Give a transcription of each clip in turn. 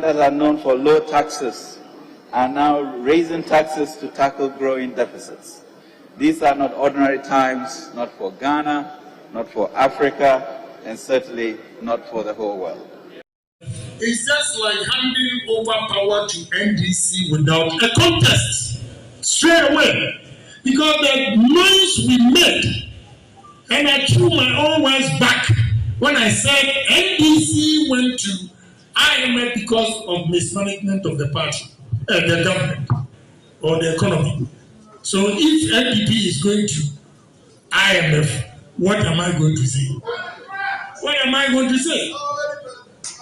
that are known for low taxes are now raising taxes to tackle growing deficits. These are not ordinary times, not for Ghana, not for Africa, and certainly not for the whole world. It's just like handing over power to NDC without a contest, straight away. Because the noise we made, and I threw my own words back when I said NDC went to IMF because of mismanagement of the party, the government, or the economy. So if NDP is going to IMF, what am I going to say? What am I going to say?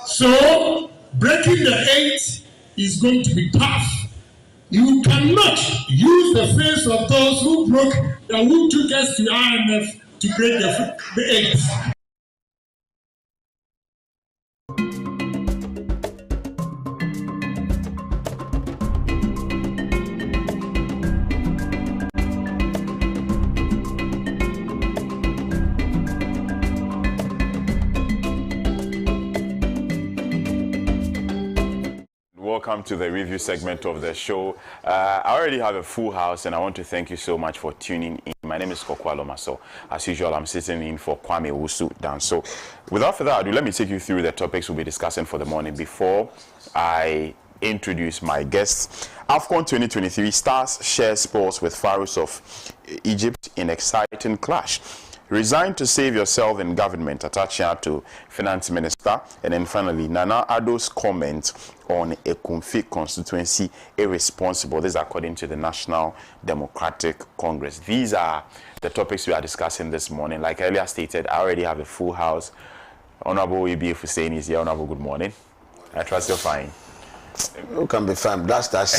So breaking the 8 is going to be tough. You cannot use the face of those who broke, who took us to IMF to break the 8. Welcome to the review segment of the show. I already have a full house and I want to thank you so much for tuning in. My name is ALOMASOR. As usual, I'm sitting in for Kwame Wusu Dan. So without further ado, let me take you through the topics we'll be discussing for the morning before I introduce my guests. Afcon 2023 Stars share spoils with Pharaohs of Egypt in exciting clash. Resign to save yourself in government, attaching to Finance Minister. And then finally, Nana Addo's comment on a Kumfi constituency irresponsible. This is according to the National Democratic Congress. These are the topics we are discussing this morning. Like earlier stated, I already have a full house. Honorable EB Hussein is here. Honorable, good morning. I trust you're fine. You can be fine. Blasters.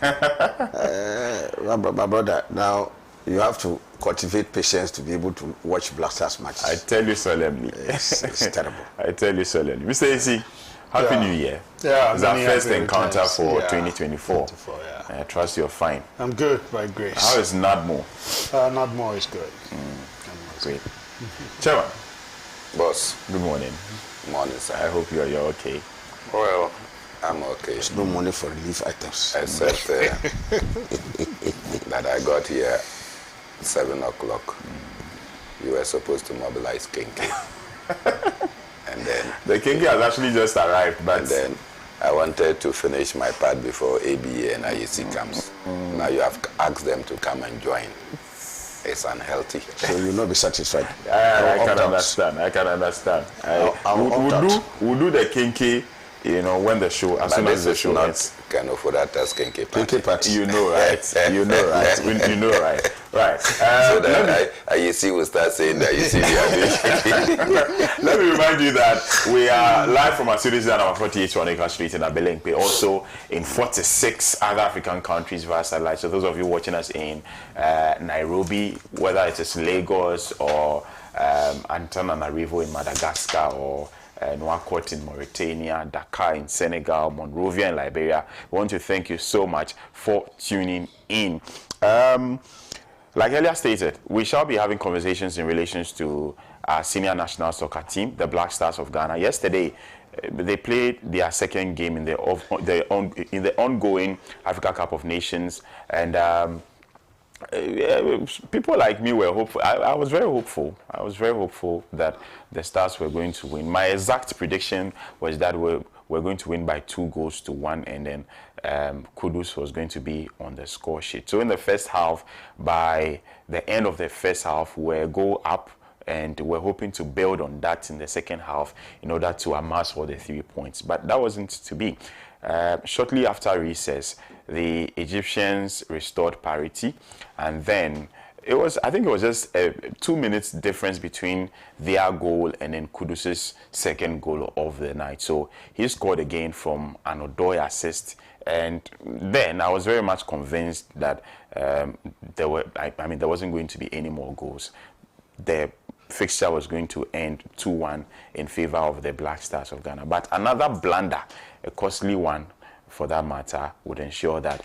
My brother, now you have to cultivate patience to be able to watch Blasters matches. I tell you solemnly. It's terrible. I tell you solemnly. Mr. AC, Happy New Year. Yeah, it's our first encounter returns. for 2024. Yeah. I trust you're fine. I'm good, by grace. How is Nadmo? Nadmo is good. Great. Chairman. Boss. Good morning. Morning, sir. I hope you're okay. Well, I'm okay. There's no money for relief items. Except that I got here 7 o'clock. You were supposed to mobilize Kinky. And then the Kinky has actually just arrived, but and then I wanted to finish my part before ABA and IEC comes. Now you have asked them to come and join. It's unhealthy. So you'll not be satisfied. I can understand. I can understand. We'll do the Kinky, you know, when the show, as soon as the show ends. Kind of for that as Kinky party. You know, right? You know, right? You know, right? Right. So that IEC will start saying that you see Let me remind you that we are live from our studios at number 48 Waneka Street in Abelempe, also in 46 other African countries via satellite. So those of you watching us in Nairobi, whether it is Lagos or Antananarivo in Madagascar or Nouakchott in Mauritania, Dakar in Senegal, Monrovia in Liberia. We want to thank you so much for tuning in. Like earlier stated, we shall be having conversations in relation to our senior national soccer team, the Black Stars of Ghana. Yesterday, they played their second game in the ongoing Africa Cup of Nations, and people like me were hopeful. I was very hopeful. I was very hopeful that the Stars were going to win. My exact prediction was that we're going to win by 2-1, and then Kudus was going to be on the score sheet. So in the first half, by the end of the first half, we'll go up, and we're hoping to build on that in the second half in order to amass all the 3 points. But that wasn't to be. Shortly after recess, the Egyptians restored parity, and then I think it was just a 2 minutes difference between their goal and then Kudus's second goal of the night. So he scored again from an Odoi assist, and then I was very much convinced that there wasn't going to be any more goals. The fixture was going to end 2-1 in favor of the Black Stars of Ghana. But another blunder, a costly one for that matter, would ensure that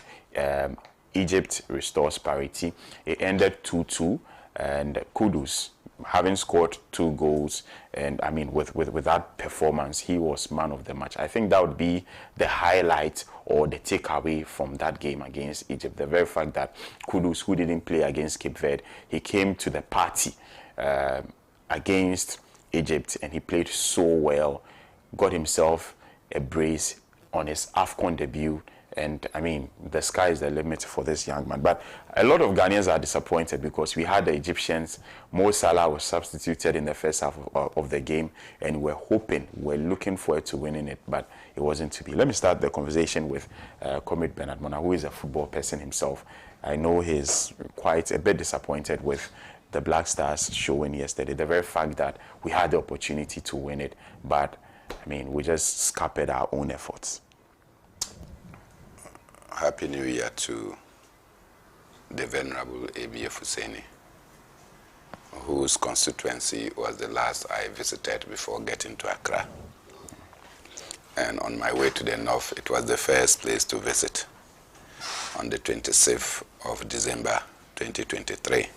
Egypt restores parity. It ended 2-2, and Kudus having scored 2 goals, and I mean with that performance, he was man of the match. I think that would be the highlight or the takeaway from that game against Egypt. The very fact that Kudus, who didn't play against Cape Verde, he came to the party against Egypt and he played so well, got himself a brace on his Afcon debut. And I mean, the sky is the limit for this young man. But a lot of Ghanaians are disappointed because we had the Egyptians. Mo Salah was substituted in the first half of the game, and we're looking forward to winning it, but it wasn't to be. Let me start the conversation with Comrade Bernard Mona, who is a football person himself. I know he's quite a bit disappointed with the Black Stars showing yesterday. The very fact that we had the opportunity to win it, but I mean, we just scuppered our own efforts. Happy New Year to the Venerable ABF Husseini, whose constituency was the last I visited before getting to Accra. And on my way to the north, it was the first place to visit on the 26th of December 2023.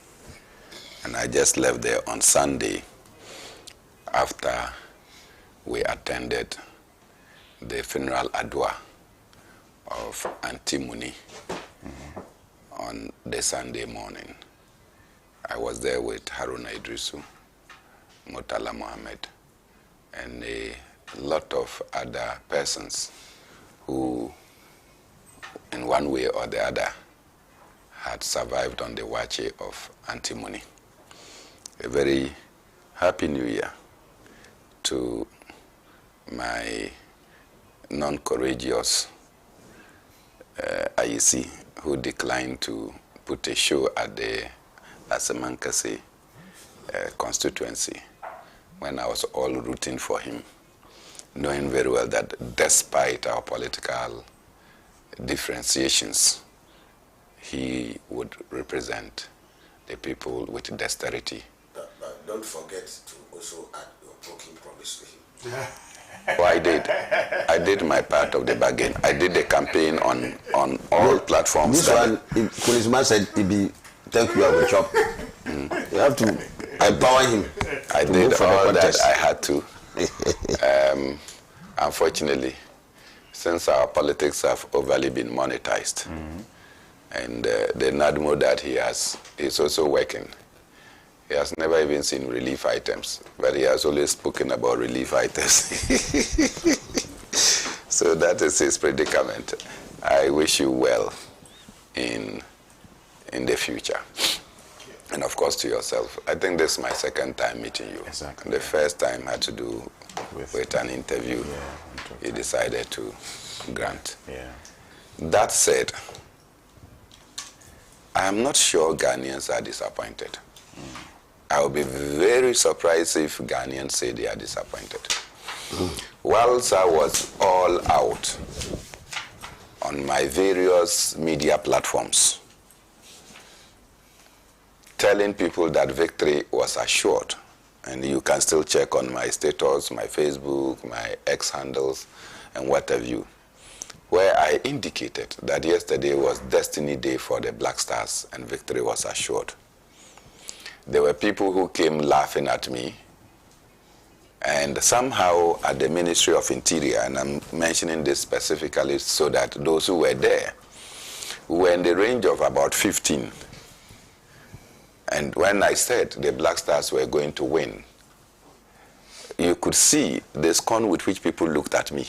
And I just left there on Sunday after we attended the funeral adwa of Antimony on the Sunday morning. I was there with Haruna Idrisu, Murtala Mohammed, and a lot of other persons who, in one way or the other, had survived on the wache of Antimony. A very happy New Year to my non-courageous IEC, who declined to put a show at the Asemankase constituency when I was all rooting for him, knowing very well that despite our political differentiations, he would represent the people with dexterity. But don't forget to also add your broken promise to him. Oh, I did. I did my part of the bargain. I did the campaign on all platforms. This one, Kulisman said, thank you, I will chop. You have to empower him. I did all that I had to. Unfortunately, since our politics have overly been monetized, and the NADMO that he has is also working. He has never even seen relief items, but he has always spoken about relief items. So that is his predicament. I wish you well in the future. And of course to yourself. I think this is my second time meeting you. Exactly. The first time had to do with an interview. You decided to grant. Yeah. That said, I am not sure Ghanaians are disappointed. I will be very surprised if Ghanaians say they are disappointed. Whilst I was all out on my various media platforms, telling people that victory was assured, and you can still check on my status, my Facebook, my X handles, and what have you, where I indicated that yesterday was Destiny Day for the Black Stars and victory was assured. There were people who came laughing at me, and somehow at the Ministry of Interior, and I'm mentioning this specifically so that those who were there were in the range of about 15. And when I said the Black Stars were going to win, you could see the scorn with which people looked at me.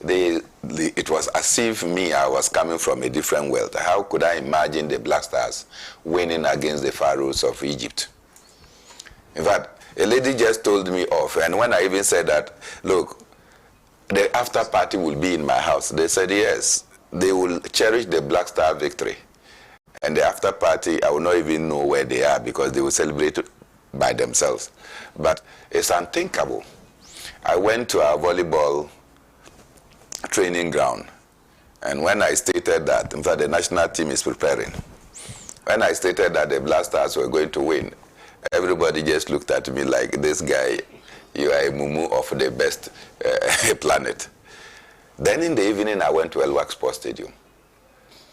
It was as if I was coming from a different world. How could I imagine the Black Stars winning against the pharaohs of Egypt? In fact, a lady just told me off, and when I even said that, look, the after party will be in my house, they said yes, they will cherish the Black Star victory. And the after party, I will not even know where they are because they will celebrate by themselves. But it's unthinkable. I went to our volleyball training ground, and when I stated that, in fact, the national team is preparing, when I stated that the Black Stars were going to win, everybody just looked at me like, this guy, you are a mumu of the best planet. Then in the evening, I went to Elwak Sports Stadium.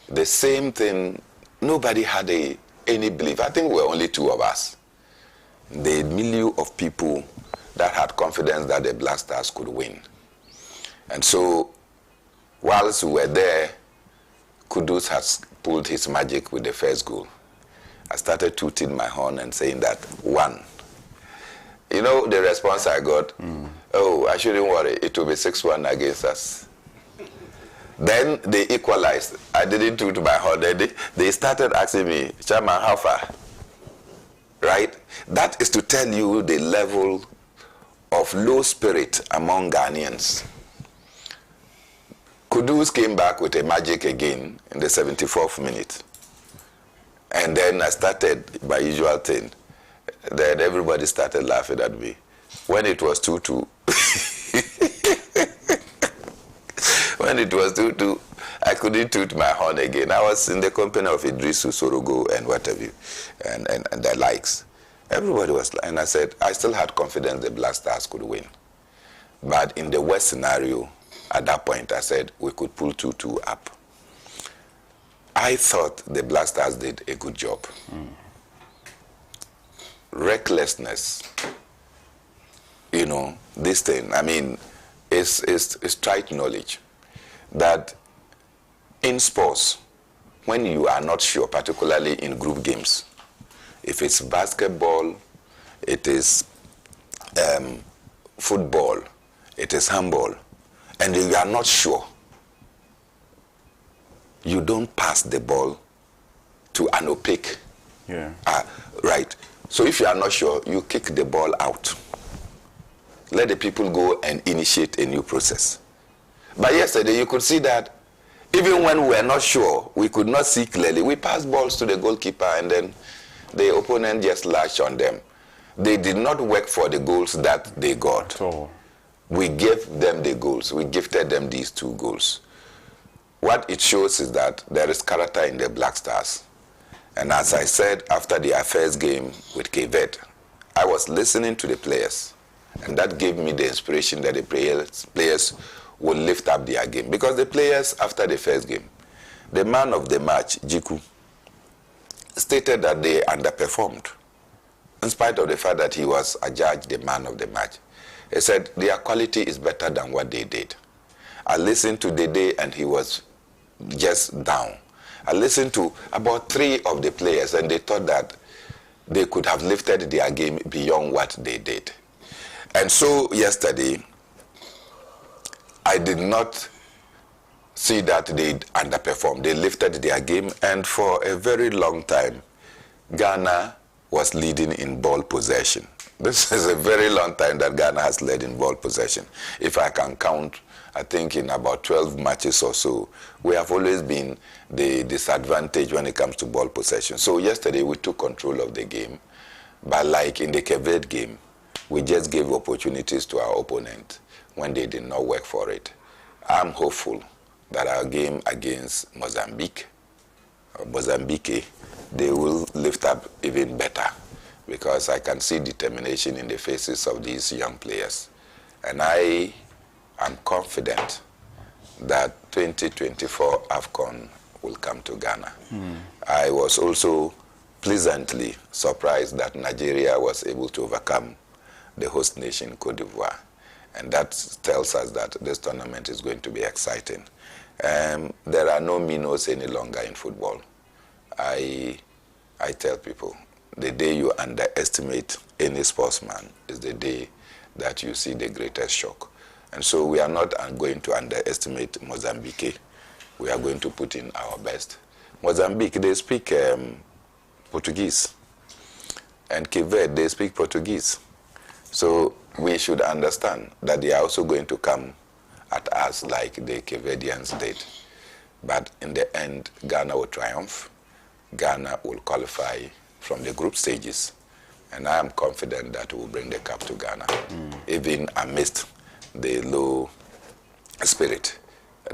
The same thing, nobody had any belief. I think we were only 2 of us. the milieu of people that had confidence that the Black Stars could win. And so, whilst we were there, Kudus has pulled his magic with the first goal. I started tooting my horn and saying that, 1. You know the response I got? Oh, I shouldn't worry, it will be 6-1 against us. Then they equalized. I didn't toot my horn. They started asking me, Chairman, how far? Right? That is to tell you the level of low spirit among Ghanaians. Kudus came back with a magic again in the 74th minute. And then I started my usual thing. Then everybody started laughing at me. When it was 2-2, I couldn't toot my horn again. I was in the company of Idrisu, Sorogo, and what have you, and the likes. Everybody was, and I said, I still had confidence the Black Stars could win. But in the worst scenario, at that point, I said, we could pull 2-2 up. I thought the Black Stars did a good job. Recklessness, you know, this thing, I mean, is trite knowledge that in sports, when you are not sure, particularly in group games, if it's basketball, it is football, it is handball, and you are not sure, you don't pass the ball to an opaque. Yeah. Right. So if you are not sure, you kick the ball out. Let the people go and initiate a new process. But yesterday, you could see that even when we were not sure, we could not see clearly. We passed balls to the goalkeeper and then the opponent just lashed on them. They did not work for the goals that they got. So, We gave them the goals. We gifted them these 2 goals. What it shows is that there is character in the Black Stars. And as I said after the first game with Cape Verde, I was listening to the players. And that gave me the inspiration that the players would lift up their game. Because the players, after the first game, the man of the match, Jiku, stated that they underperformed, in spite of the fact that he was adjudged the man of the match. He said their quality is better than what they did. I listened to Dede and he was just down. I listened to about 3 of the players and they thought that they could have lifted their game beyond what they did. And so yesterday, I did not see that they underperformed. They lifted their game, and for a very long time, Ghana was leading in ball possession. This is a very long time that Ghana has led in ball possession. If I can count, I think in about 12 matches or so, we have always been the disadvantage when it comes to ball possession. So yesterday we took control of the game, but like in the Cape Verde game, we just gave opportunities to our opponent when they did not work for it. I'm hopeful that our game against Mozambique, they will lift up even better, because I can see determination in the faces of these young players. And I am confident that 2024 Afcon will come to Ghana. I was also pleasantly surprised that Nigeria was able to overcome the host nation, Cote d'Ivoire. And that tells us that this tournament is going to be exciting. There are no minnows any longer in football. I tell people, the day you underestimate any sportsman is the day that you see the greatest shock. And so we are not going to underestimate Mozambique. We are going to put in our best. Mozambique, they speak Portuguese. And Cape Verde, they speak Portuguese. So we should understand that they are also going to come at us like the Cape Verdeans did. But in the end, Ghana will triumph. Ghana will qualify from the group stages. And I am confident that we will bring the cup to Ghana, even amidst the low spirit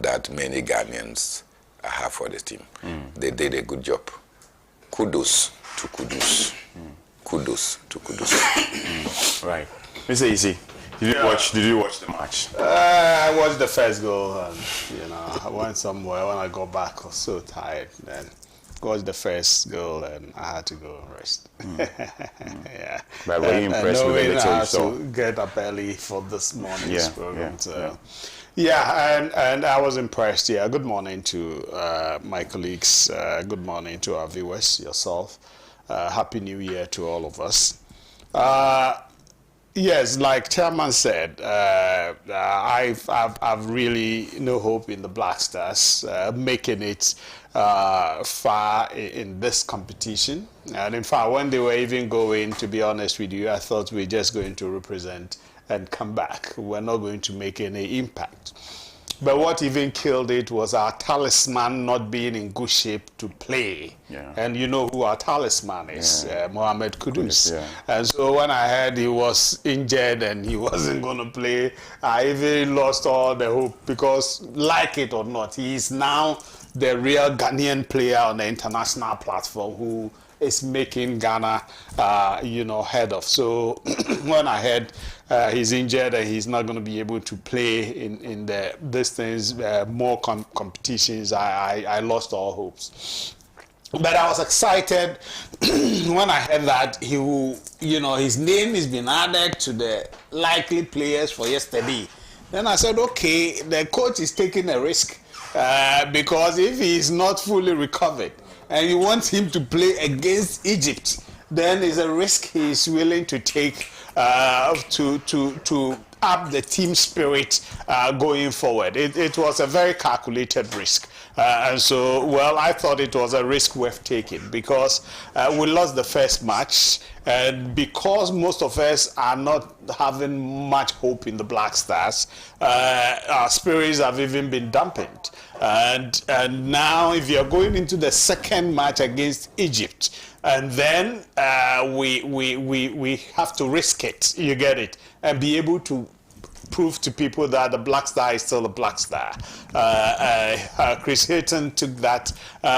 that many Ghanaians have for the team. They did a good job. Kudos to Kudus. Kudos to Kudus. right. Mr. Isi, did you watch the match? I watched the first goal, and I went somewhere. When I got back, I was so tired. Then watched the first goal and I had to go and rest. Yeah. But were you impressed with the knowing little I you had saw? to get up early for this morning's program. Yeah, So. Yeah, and I was impressed. Yeah, good morning to my colleagues. Good morning to our viewers, yourself. Happy New Year to all of us. Yes, like Chairman said, I've really no hope in the Black Stars making it far in this competition. And in fact, when they were even going, to be honest with you, I thought we were just going to represent and come back. We're not going to make any impact. But what even killed it was our talisman not being in good shape to play. Yeah. And you know who our talisman is, Mohamed Kudus. Yeah. And so when I heard he was injured and he wasn't going to play, I even lost all the hope because, like it or not, he is now the real Ghanaian player on the international platform who is making Ghana, head of. So when I heard he's injured and he's not going to be able to play in the distance, more competitions, I lost all hopes. But I was excited when I heard that he will, his name has been added to the likely players for yesterday. Then I said, okay, the coach is taking a risk because if he is not fully recovered, and you want him to play against Egypt, then it's a risk he is willing to take to up the team spirit going forward. It was a very calculated risk. And so, well, I thought it was a risk worth taking because we lost the first match, and because most of us are not having much hope in the Black Stars, our spirits have even been dampened. And now, if you're going into the second match against Egypt, and then we have to risk it, you get it, and be able to prove to people that the Black Star is still a Black Star. Chris Hilton took that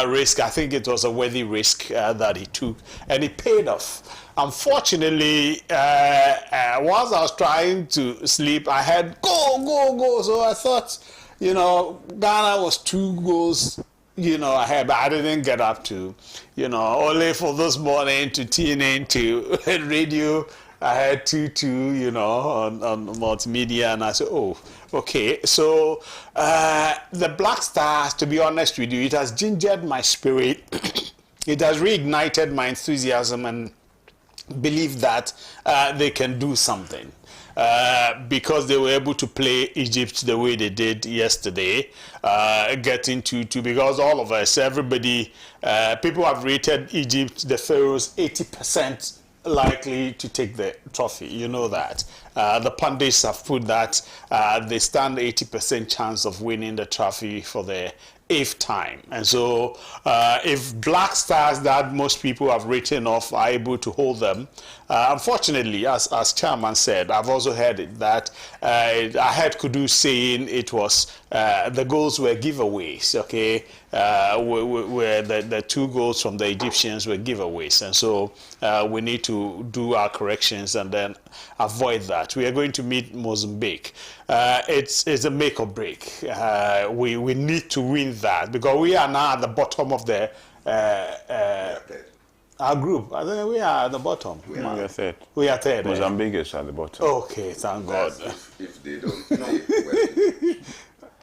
risk. I think it was a worthy risk that he took, and it paid off. Unfortunately, whilst I was trying to sleep, I heard go. So I thought, Ghana was 2 goals, ahead, but I didn't get up to, only for this morning to tune in to radio. I had 2-2, on multimedia, and I said, oh, okay. So the Black Stars, to be honest with you, it has gingered my spirit. It has reignited my enthusiasm and belief that they can do something. Because they were able to play Egypt the way they did yesterday, getting 2-2, because all of us, everybody, people have rated Egypt, the Pharaohs, 80% likely to take the trophy. You know that. The pundits have put that they stand 80% chance of winning the trophy for the 8th time. And so if Black Stars that most people have written off are able to hold them, unfortunately, as Chairman said, I've also heard it that I heard Kudus saying it was the goals were giveaways, okay, where the 2 goals from the Egyptians were giveaways. And so we need to do our corrections and then avoid that. We are going to meet Mozambique. It's a make or break. We need to win that because we are now at the bottom of the our group. I think we are at the bottom. We are third. We are third. Mozambique is at the bottom. Okay, thank God. If they don't play,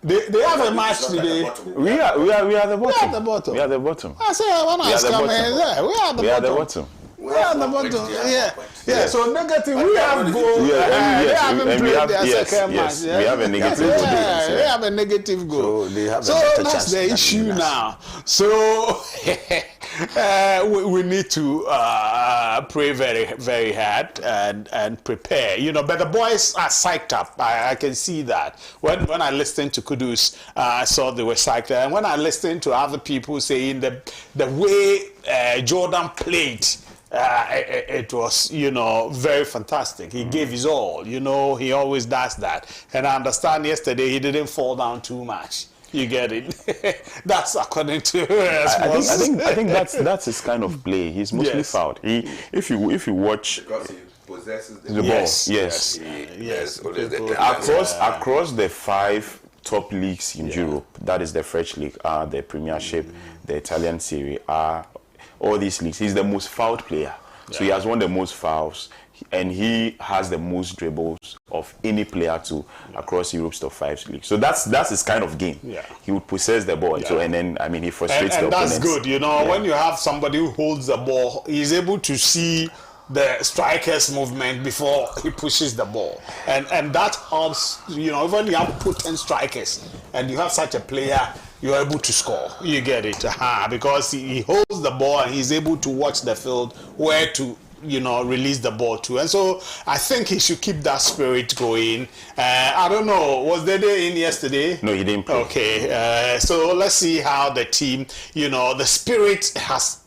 They have a match today. We are the bottom. We are at the bottom. We are the bottom. I say when I come in there, we are at the bottom. We are the bottom. We are at the bottom. Yeah. So negative. We have goal. They haven't played their second match. We have a negative goal. We have a negative goal. So that's the issue now. So we need to pray very, very hard and prepare. But the boys are psyched up. I can see that. When I listened to Kudus, I saw they were psyched up. And when I listened to other people saying the way Jordan played, it was, very fantastic. He gave his all, he always does that. And I understand yesterday he didn't fall down too much. You get it? That's according to I think that's his kind of play. He's mostly fouled. If you watch, because he possesses the ball, yes. Yes. Across the 5 top leagues in Europe. That is the French league, the Premiership, the Italian Serie A, all these leagues. He's the most fouled player. So he has won the most fouls, and he has the most dribbles of any player across Europe's top 5 leagues. So that's his kind of game. Yeah. He would possess the ball. So, and then, I mean, he frustrates the opponents. And that's good. You know, when you have somebody who holds the ball, he's able to see the striker's movement before he pushes the ball. And that helps, you know, when you have potent strikers and you have such a player, you're able to score. You get it. Because he holds the ball and he's able to watch the field where to, you know, release the ball to. And so I think he should keep that spirit going. I don't know, was Dede in yesterday? No, he didn't play. Okay, so let's see how the team, you know, the spirit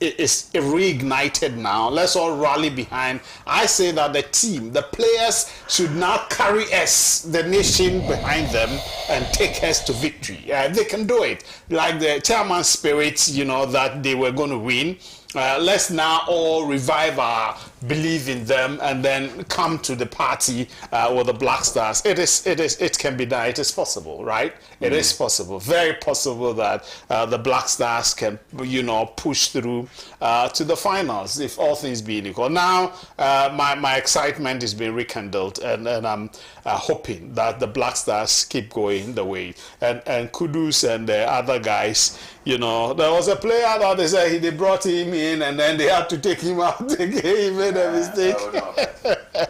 is reignited now. Let's all rally behind. I say that the team, the players should now carry us, the nation, behind them and take us to victory. They can do it. Like the chairman's spirit, you know, that they were going to win. Let's now all revive our belief in them and then come to the party with the Black Stars. It can be done. It is possible, right? It is possible, very possible that the Black Stars can, you know, push through to the finals if all things being equal. Now, my excitement is being rekindled, and I'm hoping that the Black Stars keep going the way. And Kudus and the other guys, you know, there was a player that they said they brought him in and then they had to take him out again. He made a mistake.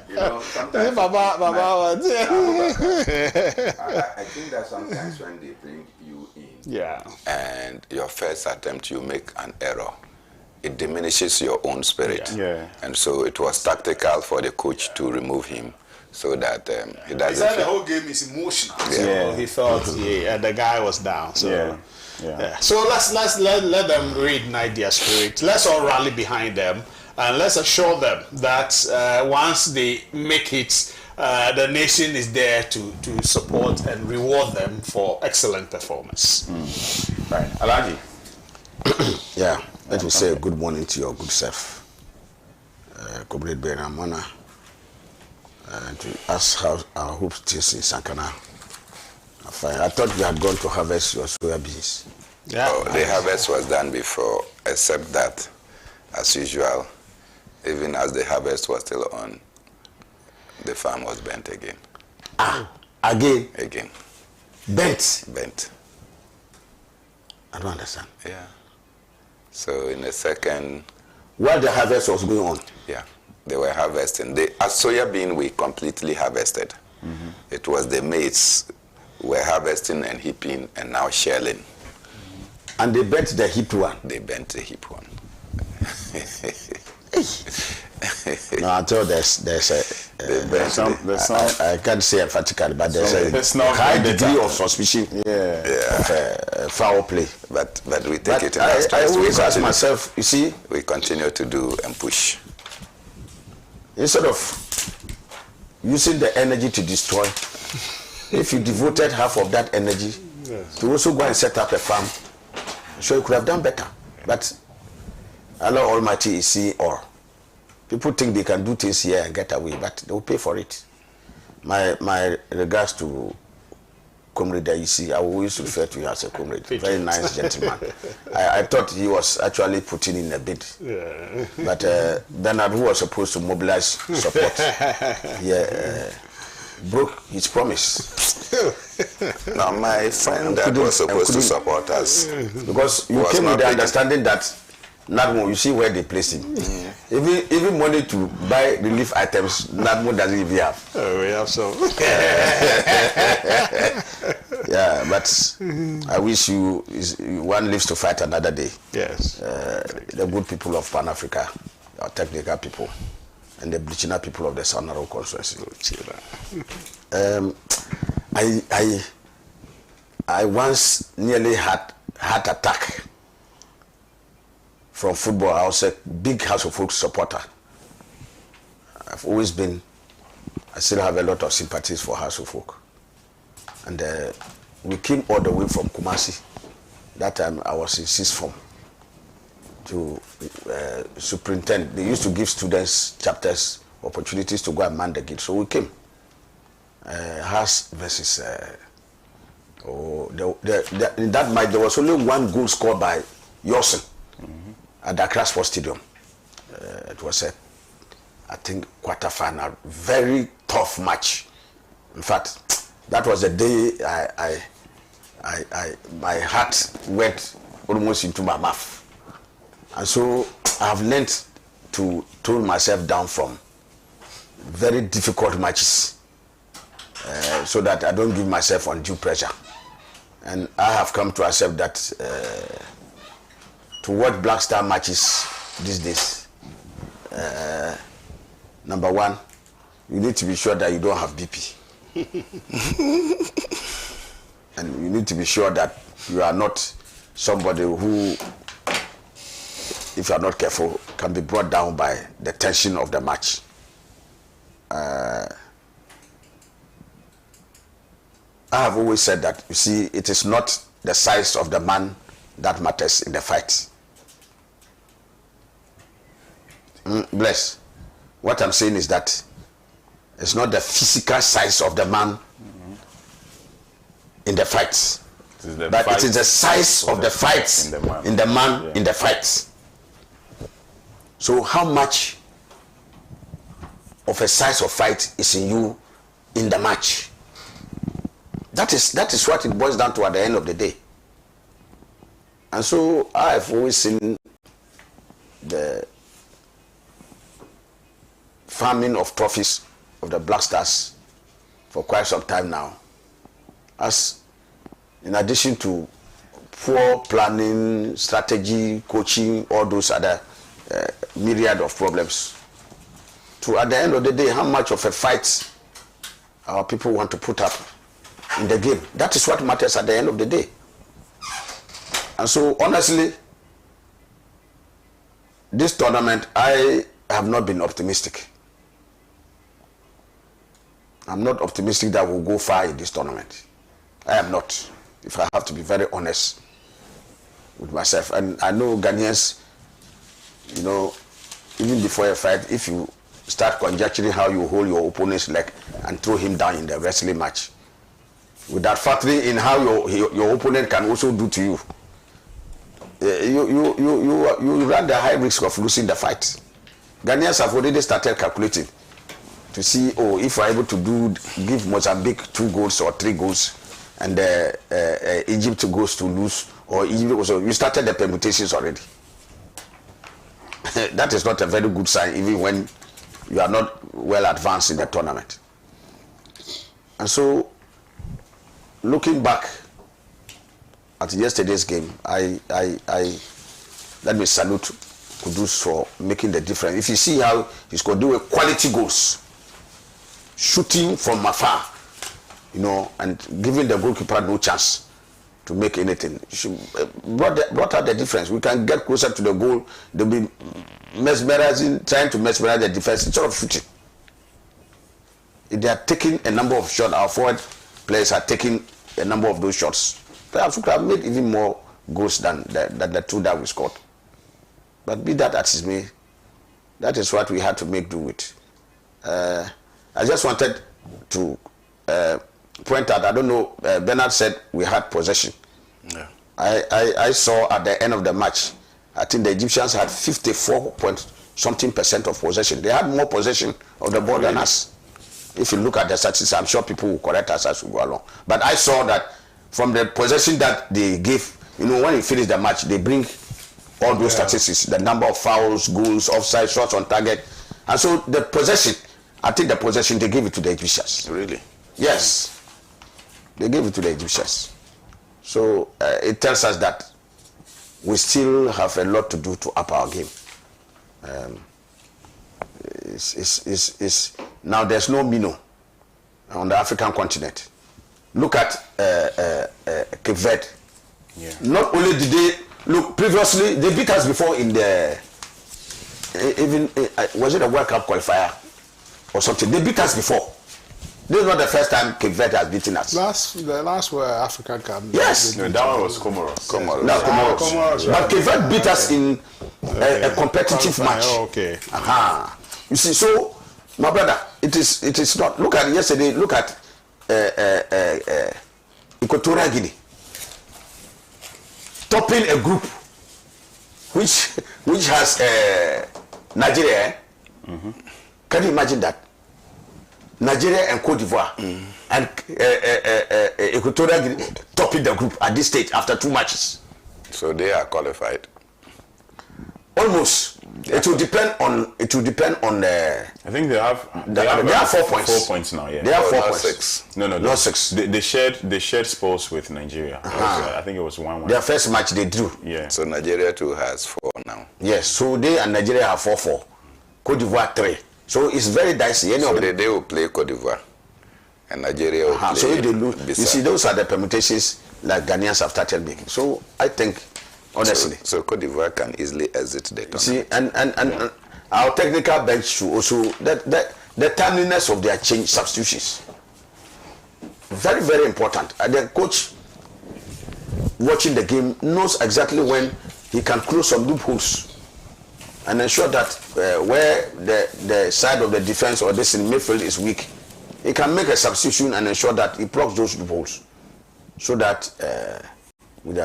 You know, sometimes I think that sometimes when they bring you in, and your first attempt you make an error, it diminishes your own spirit. And so it was tactical for the coach to remove him so that he doesn't. He said the whole game is emotional. So he thought, the guy was down. So. So let's let them reignite their spirit. Let's all rally behind them, and let's assure them that once they make it, the nation is there to support and reward them for excellent performance. Right, Alaji. Let me say good morning to your good self, Comrade Benamana, and to ask how our hopes is in Sankana. I thought you had gone to harvest your soya beans. The harvest was done before, except that, as usual, even as the harvest was still on, the farm was bent again. Again? Again. Bent? Bent. I don't understand. Yeah. So in the second... While the harvest was going on? Yeah. They were harvesting. As soya bean, we completely harvested. It was the mates were harvesting and heaping and now shelling. And they bent the heap one? They bent the heap one. No, I thought there's some I can't say emphatically, but there's a high degree of suspicion of foul play. But we take it in our I always ask myself, you see, we continue to do and push. Instead of using the energy to destroy, if you devoted half of that energy to also go and set up a farm, so you could have done better. But Allah Almighty is seeing all. People think they can do things here and get away, but they will pay for it. My regards to Comrade Daisy, I will always refer to you as a comrade. Very nice gentleman. I thought he was actually putting in a bid. But Bernard, who was supposed to mobilize support, broke his promise. Now, my friend that was supposed to support us, because you came with the understanding that NADMO, you see where they place him. Even money to buy relief items, NADMO doesn't even have. Oh, we have some. But I wish one lives to fight another day. Yes. The good people of Pan Africa, our technical people, and the Blichina people of the Sanaro constituency. I once nearly had heart attack from football. I was a big House of Folk supporter. I've always been, I still have a lot of sympathies for House of Folk. And we came all the way from Kumasi. That time I was in sixth form to superintend. They used to give students, chapters, opportunities to go and man the gate. So we came. House versus Oh, in that match there was only one goal scored by Yorson at the Accra Sports Stadium. It was I think quarter-final, very tough match. In fact, that was the day my heart went almost into my mouth, and so I have learned to tone myself down from very difficult matches, so that I don't give myself undue pressure. And I have come to accept that to watch Black Star matches these days, number one, you need to be sure that you don't have BP. And you need to be sure that you are not somebody who, if you are not careful, can be brought down by the tension of the match. I have always said that, you see, it is not the size of the man that matters in the fight. Bless. What I'm saying is that it's not the physical size of the man in the fights, but it is the size of the fights in the man in the fights. So how much of a size of fight is in you in the match? That is what it boils down to at the end of the day. And so I've always seen the farming of trophies of the Black Stars for quite some time now, as in addition to poor planning, strategy, coaching, all those other myriad of problems, to at the end of the day, how much of a fight our people want to put up in the game. That is what matters at the end of the day. And so honestly, this tournament, I have not been optimistic. I'm not optimistic that we'll go far in this tournament. I am not, if I have to be very honest with myself. And I know Ghanaians, you know, even before a fight, if you start conjecturing how you hold your opponent's leg and throw him down in the wrestling match, without factoring in how your opponent can also do to you, you run the high risk of losing the fight. Ghanaians have already started calculating to see, oh, if we're able to give Mozambique 2 goals or 3 goals, and Egypt goes to lose, or Egypt also, you started the permutations already. That is not a very good sign, even when you are not well advanced in the tournament. And so, looking back at yesterday's game, I let me salute Kudus for making the difference. If you see how he's going to do a quality goals, shooting from afar, you know, and giving the goalkeeper no chance to make anything. Brought out the difference. We can get closer to the goal. They'll be mesmerizing, trying to mesmerize the defense instead of shooting. If they are taking a number of shots, our forward players are taking a number of those shots, perhaps we could have made even more goals than the 2 that we scored. But be that as it may, that is what we had to make do with. I just wanted to point out, I don't know, Bernard said we had possession. Yeah. I saw at the end of the match, I think the Egyptians had 54% of possession. They had more possession of the ball than us. If you look at the statistics, I'm sure people will correct us as we go along. But I saw that from the possession that they gave, you know, when you finish the match, they bring all those statistics, the number of fouls, goals, offside, shots on target. And so the possession, I think the possession, they gave it to the Egyptians. Really? Yes. They gave it to the Egyptians. So it tells us that we still have a lot to do to up our game. Now there's no Mino on the African continent. Look at Cape Verde. Yeah. Not only did they look previously, they beat us before in the was it a World Cup qualifier or something? They beat us before. This is not the first time Cape Verde has beaten us. The last were African Cup. Yes. No, that one was Comoros. No, Comoros. But Cape Verde beat us in a competitive match. Oh, okay. Aha. You see, so my brother, it is not. Look at yesterday. Look at Equatorial Guinea, topping a group which has Nigeria. Can you imagine that? Nigeria and Cote d'Ivoire and Equatorial Guinea topping the group at this stage after 2 matches. So they are qualified. Almost. It will depend on. I think they have 4 points. 4 points now. Yeah. They have 4 not points. 6. No, Not 6. They shared spoils with Nigeria. I think it was 1-1. Their first match they drew. Yeah. So Nigeria too has 4 now. Yes. So they and Nigeria have 4-4. Cote d'Ivoire 3. So it's very dicey. So they will play Cote d'Ivoire, and Nigeria will play. So if they lose, Bissau. you see, those are the permutations like Ghanaians have started making. So I think, honestly, so Cote d'Ivoire can easily exit the tournament. see, and our technical bench should also the timeliness of their change substitutions. Very, very important. And the coach watching the game knows exactly when he can close some loopholes and ensure that where the side of the defense or this in midfield is weak, he can make a substitution and ensure that he blocks those loopholes. So that,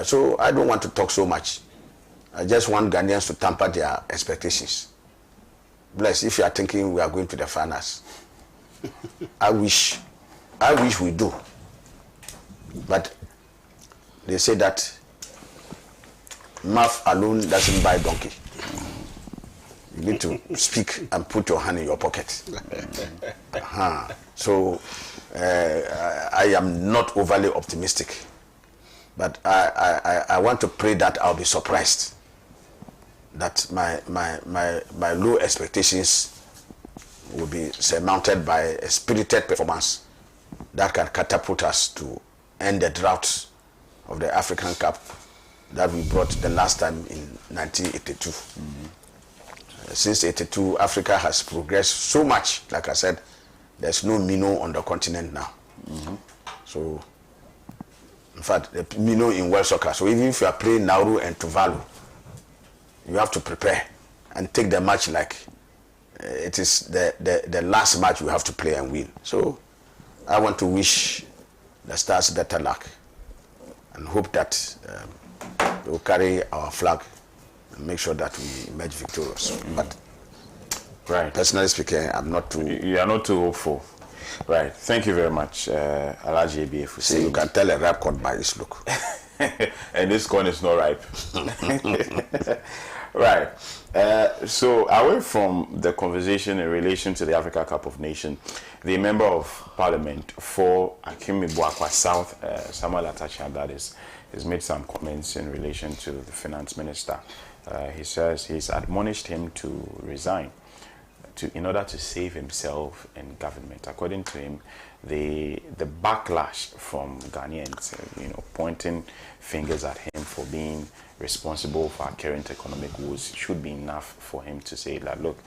so I don't want to talk so much. I just want Ghanaians to tamper their expectations. Bless, if you are thinking we are going to the finals, I wish we do. But they say that mouth alone doesn't buy donkey. You need to speak and put your hand in your pocket. So I am not overly optimistic, but I want to pray that I'll be surprised, that my low expectations will be surmounted by a spirited performance that can catapult us to end the drought of the African Cup that we brought the last time in 1982. Since 82, Africa has progressed so much. Like I said, there's no minnow on the continent now. So, in fact, the minnow in world soccer. So even if you are playing Nauru and Tuvalu, you have to prepare and take the match like it is the last match you have to play and win. So, I want to wish the Stars better luck and hope that they will carry our flag and make sure that we emerge victorious. But right, personally speaking, I'm not too. You are not too hopeful. Right. Thank you very much, Alhaji ABF. See, you can tell a ripe corn by its look. And this corn is not ripe. Right. So away from the conversation in relation to the Africa Cup of Nations, the Member of Parliament for Akimi Boakwa South, Samuel Atacha, that is, has made some comments in relation to the Finance Minister. He says he's admonished him to resign in order to save himself and government. According to him, the backlash from Ghanaians, pointing fingers at him for being responsible for our current economic woes should be enough for him to say that, look,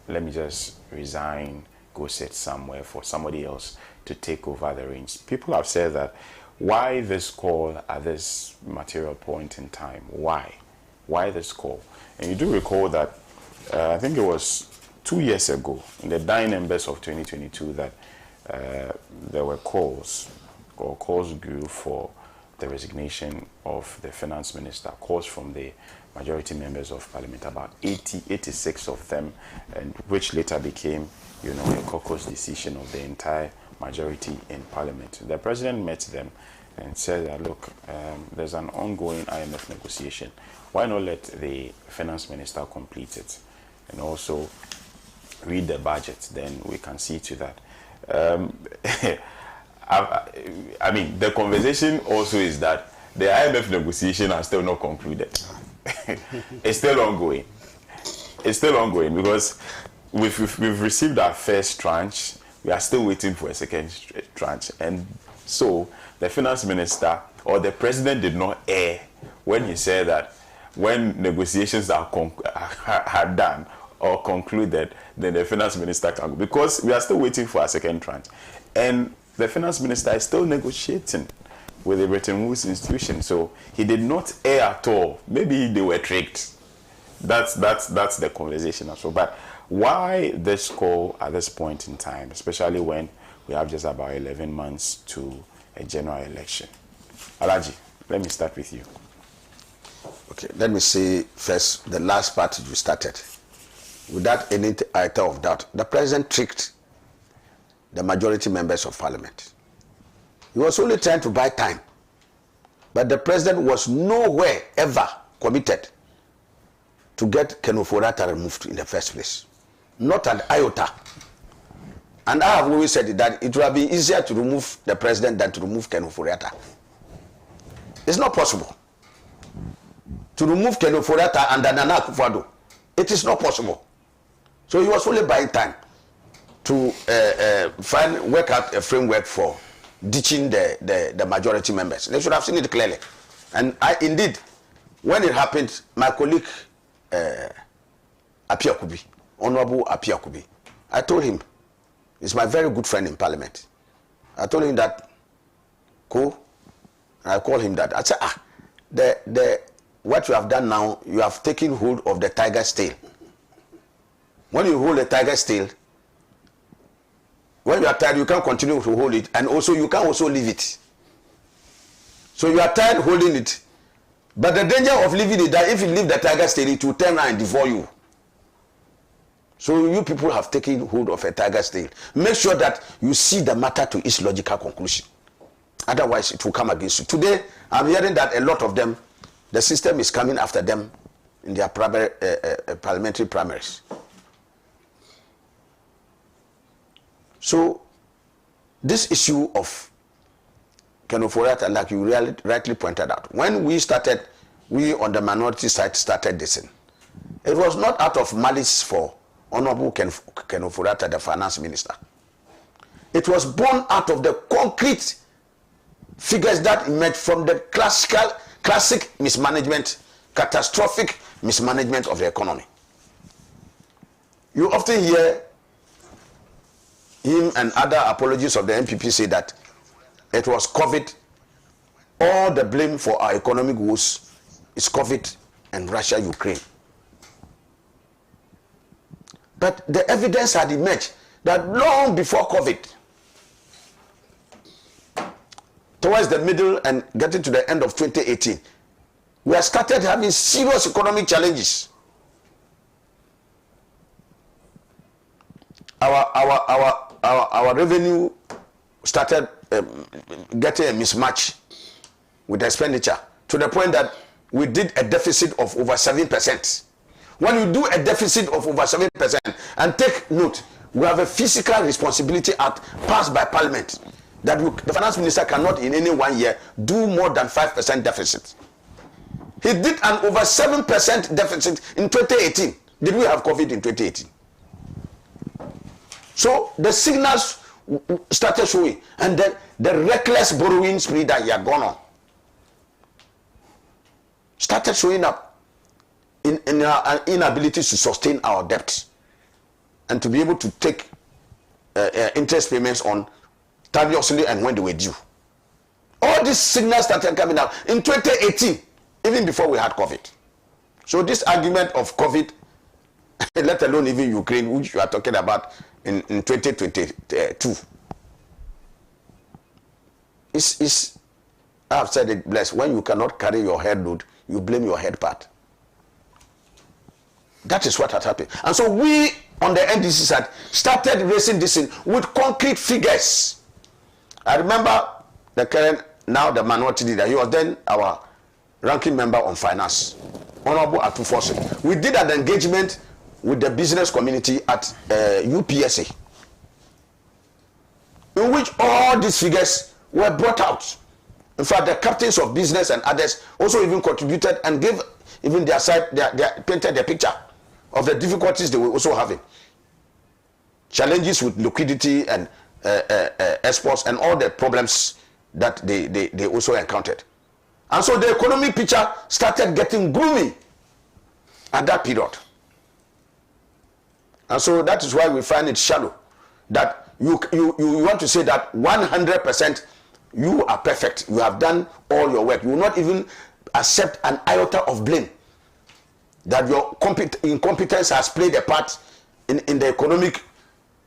let me just resign, go sit somewhere for somebody else to take over the reins. People have said that, why this call at this material point in time? Why? Why this call? And you do recall that I think it was 2 years ago, in the dying embers of 2022, that there were calls grew for the resignation of the finance minister, calls from the majority members of parliament, about 86 of them, and which later became, a caucus decision of the entire majority in parliament. The president met them and said that, look, there's an ongoing IMF negotiation. Why not let the finance minister complete it and also read the budget? Then we can see to that. I mean, the conversation also is that the IMF negotiation has still not concluded. It's still ongoing. It's still ongoing because we've received our first tranche. We are still waiting for a second tranche. And so the finance minister or the president did not err when he said that when negotiations are done or concluded, then the finance minister can go. Because we are still waiting for a second tranche. And the finance minister is still negotiating with the Bretton Woods institution. So he did not err at all. Maybe they were tricked. That's the conversation also. But why this call at this point in time, especially when we have just about 11 months to a general election. Alaji, let me start with you. Okay, let me say first the last part you started. Without any iota of doubt, the president tricked the majority members of parliament. He was only trying to buy time. But the president was nowhere ever committed to get Ken Ofori-Atta removed in the first place. Not an iota. And I have always said that it would have been easier to remove the president than to remove Ken Ofori-Atta. It's not possible to remove Ken Ofori-Atta and Nana Akufo-Addo. It is not possible. So he was only buying time to work out a framework for ditching the majority members. They should have seen it clearly. And indeed, when it happened, my colleague Apiakubi, Honorable Apiakubi, I told him, he's my very good friend in Parliament. I told him that, and I called him that. I said, what you have done now, you have taken hold of the tiger's tail. When you hold the tiger's tail, when you are tired, you can't continue to hold it, and also you can also leave it. So you are tired holding it, but the danger of leaving it that if you leave the tiger's tail, it will turn around and devour you. So you people have taken hold of a tiger's tail. Make sure that you see the matter to its logical conclusion. Otherwise, it will come against you. Today, I'm hearing that a lot of them, the system is coming after them in their parliamentary primaries. So, this issue of Ken Ofori-Atta, like you rightly pointed out, when we on the minority side started this in, it was not out of malice for Honorable Ken Ofori-Atta, the finance minister. It was born out of the concrete figures that emerged from the classic mismanagement, catastrophic mismanagement of the economy. You often hear him and other apologists of the NPP say that it was COVID. All the blame for our economic woes is COVID and Russia-Ukraine. But the evidence had emerged that long before COVID, towards the middle and getting to the end of 2018, we have started having serious economic challenges. Our revenue started getting a mismatch with expenditure to the point that we did a deficit of over 7%. When you do a deficit of over 7%, and take note, we have a fiscal responsibility act passed by Parliament that the finance minister cannot in any 1 year do more than 5% deficit. He did an over 7% deficit in 2018. Did we have COVID in 2018? So the signals started showing, and then the reckless borrowing spree that he had gone on started showing up in our inability to sustain our debt and to be able to take interest payments on tirelessly and when they were due. All these signals started coming out in 2018, even before we had COVID. So this argument of COVID, let alone even Ukraine, which you are talking about in 2022, is I have said it, blessed. When you cannot carry your head load, you blame your head part. That is what had happened. And so we on the NDC side started raising this in with concrete figures. I remember the current, now the minority leader, he was then our ranking member on finance, Honorable Atufosi. We did an engagement with the business community at UPSA, in which all these figures were brought out. In fact, the captains of business and others also even contributed and gave even their side, they painted the picture of the difficulties they were also having. Challenges with liquidity and exports and all the problems that they also encountered. And so the economic picture started getting gloomy at that period. And so that is why we find it shallow. That you want to say that 100% you are perfect. You have done all your work. You will not even accept an iota of blame that your incompetence has played a part in the economic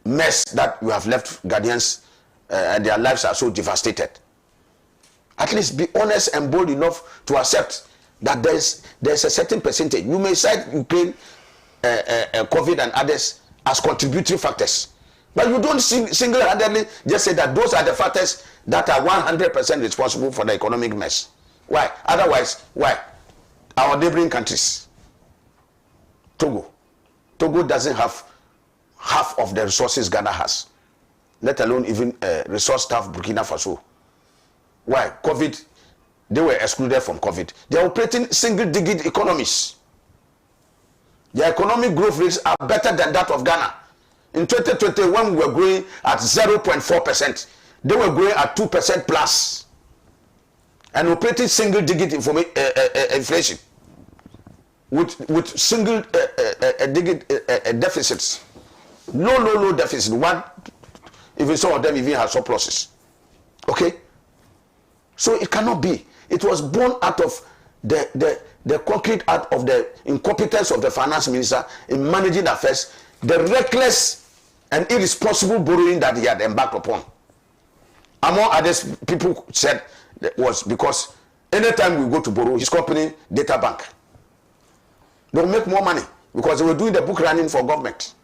mess that you have left Ghanaians and their lives are so devastated. At least be honest and bold enough to accept that there's a certain percentage. You may cite Ukraine, COVID and others as contributing factors. But you don't single-handedly just say that those are the factors that are 100% responsible for the economic mess. Why? Otherwise, why? Our neighboring countries, Togo doesn't have half of the resources Ghana has, let alone even resource staff Burkina Faso. Why? COVID, they were excluded from COVID. They are operating single-digit economies. Their economic growth rates are better than that of Ghana. In 2020, when we were growing at 0.4%, they were growing at 2% plus and operating single-digit inflation with single-digit deficits. Low deficit. One, even some of them even have surpluses. Okay? So it cannot be. It was born out of the concrete act of the incompetence of the finance minister in managing affairs, the reckless and irresponsible borrowing that he had embarked upon. Among others, people said that was because anytime we go to borrow, his company, Data Bank, they'll make more money because they were doing the book running for government.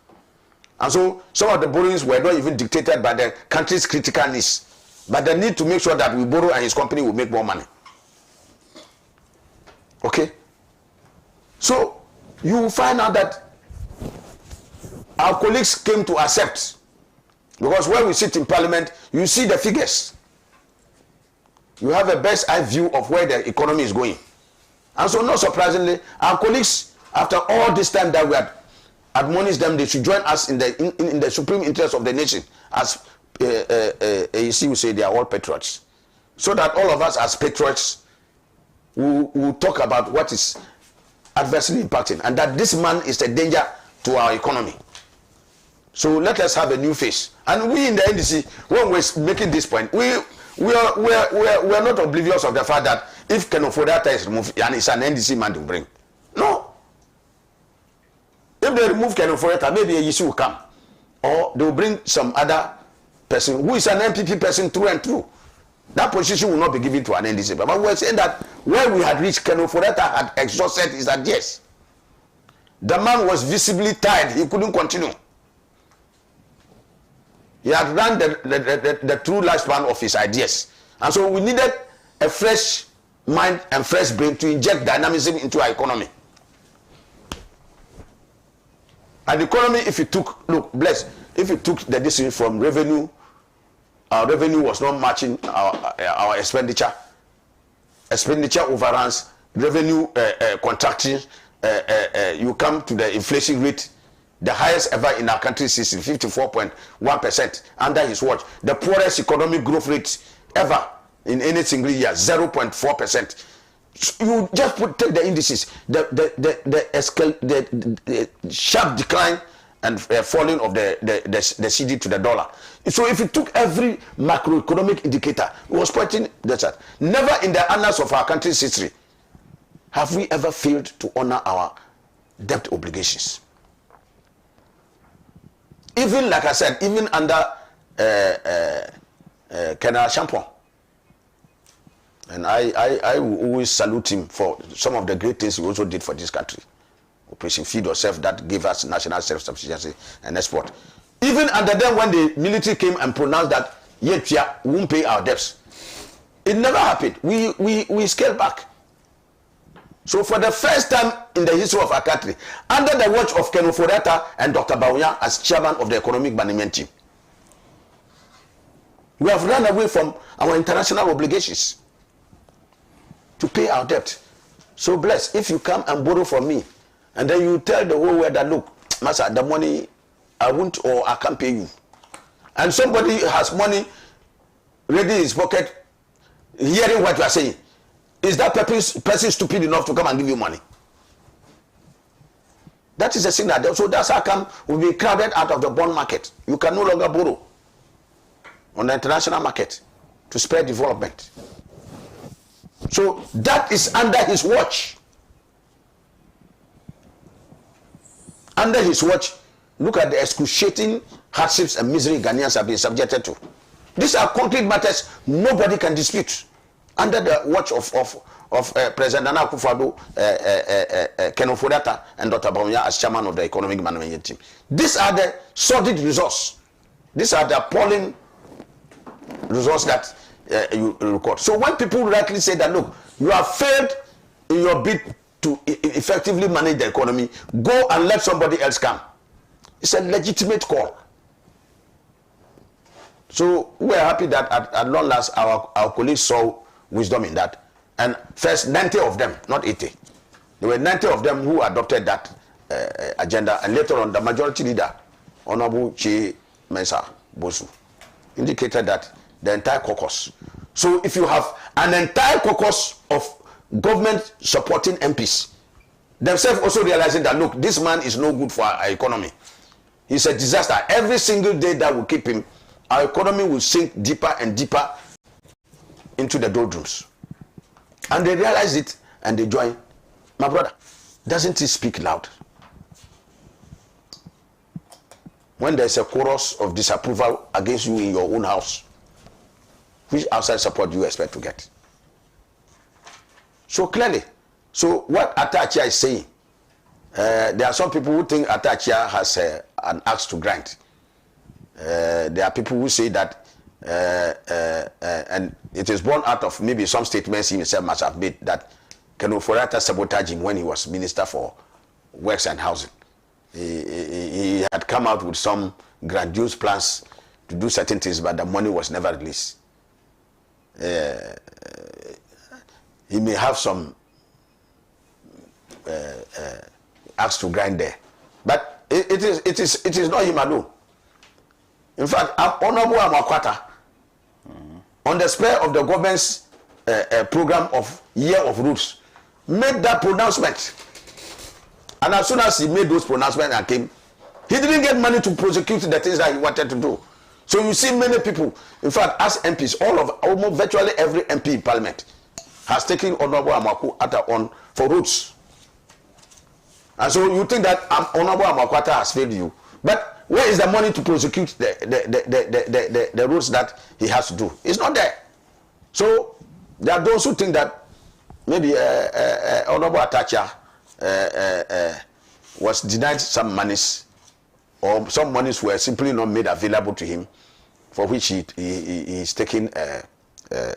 And so some of the borrowings were not even dictated by the country's critical needs, but the need to make sure that we borrow and his company will make more money. Okay? So you will find out that our colleagues came to accept, because when we sit in parliament, you see the figures. You have a best eye view of where the economy is going. And so not surprisingly, our colleagues, after all this time that we had admonished them, they should join us in the supreme interest of the nation. As AEC will say, they are all patriots. So that all of us as patriots will talk about what is adversely impacting, and that this man is a danger to our economy. So let us have a new face. And we in the NDC, when we're making this point, we are not oblivious of the fact that if Kenofodata is removed, and it's an NDC man to bring. No. If they remove Kenofodata, maybe a issue will come. Or they will bring some other person who is an MPP person through and through. That position will not be given to an NDC. But we're saying that where we had reached, Kenofodata had exhausted his ideas. The man was visibly tired. He couldn't continue. He had run the true lifespan of his ideas. And so we needed a fresh mind and fresh brain to inject dynamism into our economy. And the economy, if you took, look, bless, if you took the decision from revenue, our revenue was not matching our expenditure. Expenditure overruns, revenue contracting, you come to the inflation rate, the highest ever in our country's history, 54.1% under his watch. The poorest economic growth rate ever in any single year, 0.4%. You just take the indices, the sharp decline and falling of the CD to the dollar. So if you took every macroeconomic indicator, it was pointing that never in the annals of our country's history have we ever failed to honor our debt obligations. Even, like I said, even under Colonel Champon. And I will always salute him for some of the great things he also did for this country. Operation Feed Yourself, that gave us national self-sufficiency and export. Even under them, when the military came and pronounced that, yet we won't pay our debts. It never happened. We scaled back. So for the first time in the history of our country, under the watch of Kenofodata and Dr. Bawuya as chairman of the economic management team, we have run away from our international obligations to pay our debt. So bless, if you come and borrow from me, and then you tell the whole world that, look, Master, the money I won't or I can't pay you. And somebody has money ready in his pocket, hearing what you are saying. Is that person stupid enough to come and give you money? That is a signal. So that's how come we'll be crowded out of the bond market. You can no longer borrow on the international market to spur development. So that is under his watch. Under his watch, look at the excruciating hardships and misery Ghanaians have been subjected to. These are concrete matters nobody can dispute. under the watch of President Nana Akufo-Addo, Ken Ofori-Atta, and Dr. Bawumia as chairman of the economic management team. These are the sordid results. These are the appalling results that you record. So when people rightly say that, look, you have failed in your bid to effectively manage the economy, go and let somebody else come. It's a legitimate call. So we are happy that at long last our colleagues saw wisdom in that. And first 90 of them, not 80. There were 90 of them who adopted that agenda, and later on the majority leader, Honorable Chi Mensa Bosu, indicated that the entire caucus. So if you have an entire caucus of government supporting MPs, themselves also realizing that, look, this man is no good for our economy. He's a disaster. Every single day that will keep him, our economy will sink deeper and deeper into the doldrums. And they realize it and they join. My brother, doesn't he speak loud? When there's a chorus of disapproval against you in your own house, which outside support do you expect to get? So clearly, so what Atachia is saying, there are some people who think Atachia has an axe to grind. There are people who say that, and it is born out of maybe some statements he himself must have made, that Ken Ofori-Atta sabotaged him when he was Minister for Works and Housing. He had come out with some grandiose plans to do certain things, but the money was never released. He may have some axe to grind there, but it is not him alone. In fact, Honorable Amakwata, on the spur of the government's program of Year of Roots, made that pronouncement. And as soon as he made those pronouncements and came, he didn't get money to prosecute the things that he wanted to do. So you see many people, in fact, as MPs, almost virtually every MP in Parliament has taken Honorable Amakwata on for roots. And so you think that Honorable Amakwata has failed you. But where is the money to prosecute the routes that he has to do? It's not there. So there are those who think that maybe Honorable Atachia was denied some monies, or some monies were simply not made available to him, for which he is taking the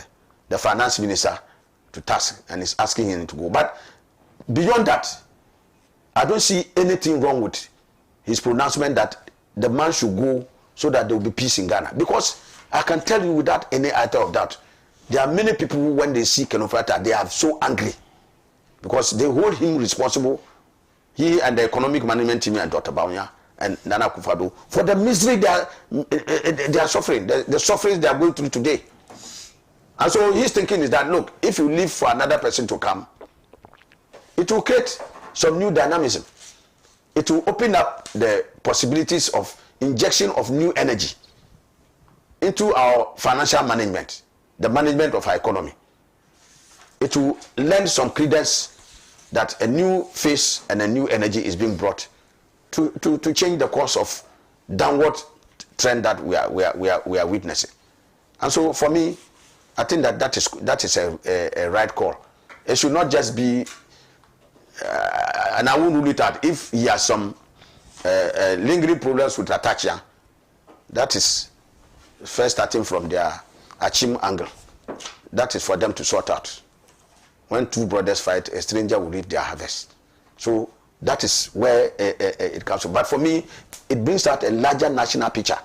finance minister to task and is asking him to go. But beyond that, I don't see anything wrong with his pronouncement that the man should go so that there will be peace in Ghana. Because I can tell you without any iota of doubt, there are many people who, when they see Ken Ofori-Atta, they are so angry because they hold him responsible, he and the economic management team and Dr. Bawumia and Nana Akufo-Addo, for the misery they are suffering, the sufferings they are going through today. And so his thinking is that, look, if you leave for another person to come, it will create some new dynamism. It will open up the possibilities of injection of new energy into our financial management, the management of our economy. It will lend some credence that a new face and a new energy is being brought to change the course of downward trend that we are witnessing. And so for me, I think that is a right call. It should not just be, and I won't rule it out, if he has some lingering problems with Atachia, that is first starting from their Achim angle. That is for them to sort out. When two brothers fight, a stranger will reap their harvest. So that is where it comes from. But for me, it brings out a larger national picture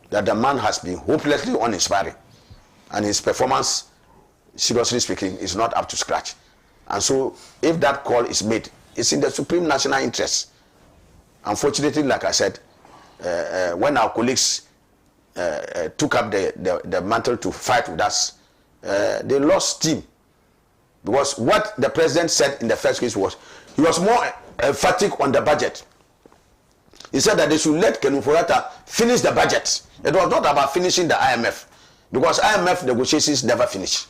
that the man has been hopelessly uninspiring, and his performance, seriously speaking, is not up to scratch. And so if that call is made, it's in the supreme national interest. Unfortunately, like I said, when our colleagues took up the mantle to fight with us, they lost steam. Because what the president said in the first case was, he was more emphatic on the budget. He said that they should let Ken Ofori-Atta finish the budget. It was not about finishing the IMF, because IMF negotiations never finish.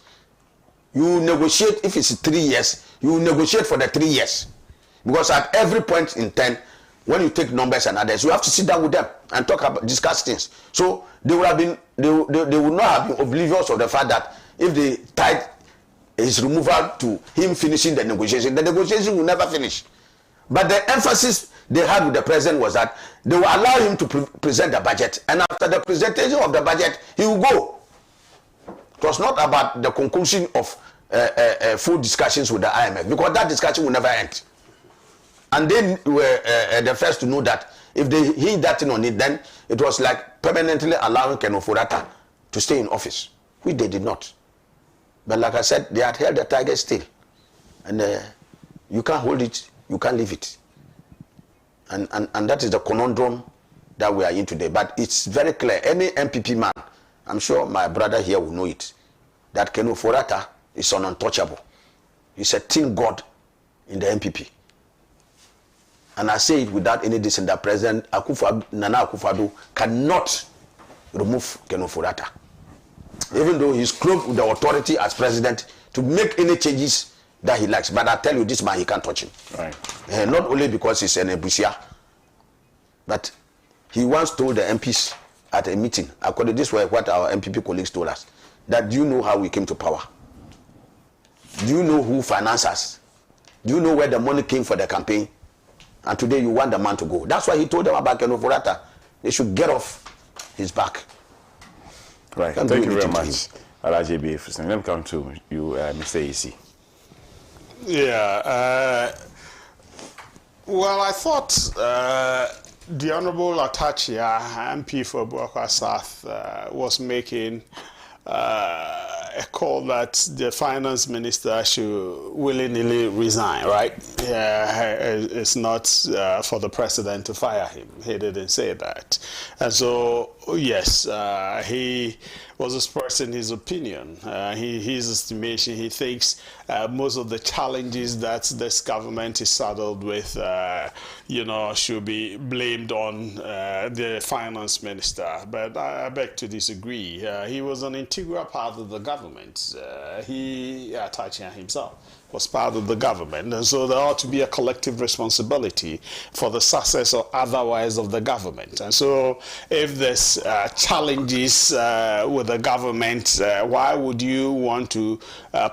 You negotiate, if it's 3 years, you negotiate for the 3 years. Because at every point in time, when you take numbers and others, you have to sit down with them and discuss things. So they would not have been oblivious of the fact that if they tied his removal to him finishing the negotiation will never finish. But the emphasis they had with the president was that they will allow him to present the budget, and after the presentation of the budget, he will go. It was not about the conclusion of full discussions with the IMF, because that discussion will never end. And they were the first to know that if they hit that thing on it, then it was like permanently allowing Ken Ofori-Atta to stay in office, which they did not. But like I said, they had held the tiger still. And you can't hold it, you can't leave it. And that is the conundrum that we are in today. But it's very clear, any MPP man, I'm sure my brother here will know it, that Ken Ofori-Atta is an untouchable. He's a teen god in the MPP. And I say it without any dissent, that President Nana Akufo-Addo cannot remove Ken Ofori-Atta, even though he's clothed with the authority as president to make any changes that he likes. But I tell you, this man, he can't touch him. Right. Not only because he's an Ebusia, but he once told the MPs at a meeting, according to this was what our MPP colleagues told us, that do you know how we came to power? Do you know who financed us? Do you know where the money came for the campaign? And today you want the man to go. That's why he told them about Ken Ofori-Atta. They should get off his back. Right. Thank you very much, Alhaji B. Let me come to you, Mr. AC. Yeah. Well, I thought the Honorable Atachia, MP for Buakwa South, was making a call that the finance minister should willy-nilly resign, right? Yeah, it's not for the president to fire him. He didn't say that. And so, yes, he was expressing his opinion. His estimation, he thinks most of the challenges that this government is saddled with, should be blamed on the finance minister. But I beg to disagree. He was an integral part of the government. Atachia himself was part of the government, and so there ought to be a collective responsibility for the success or otherwise of the government. And so if there's challenges with the government, why would you want to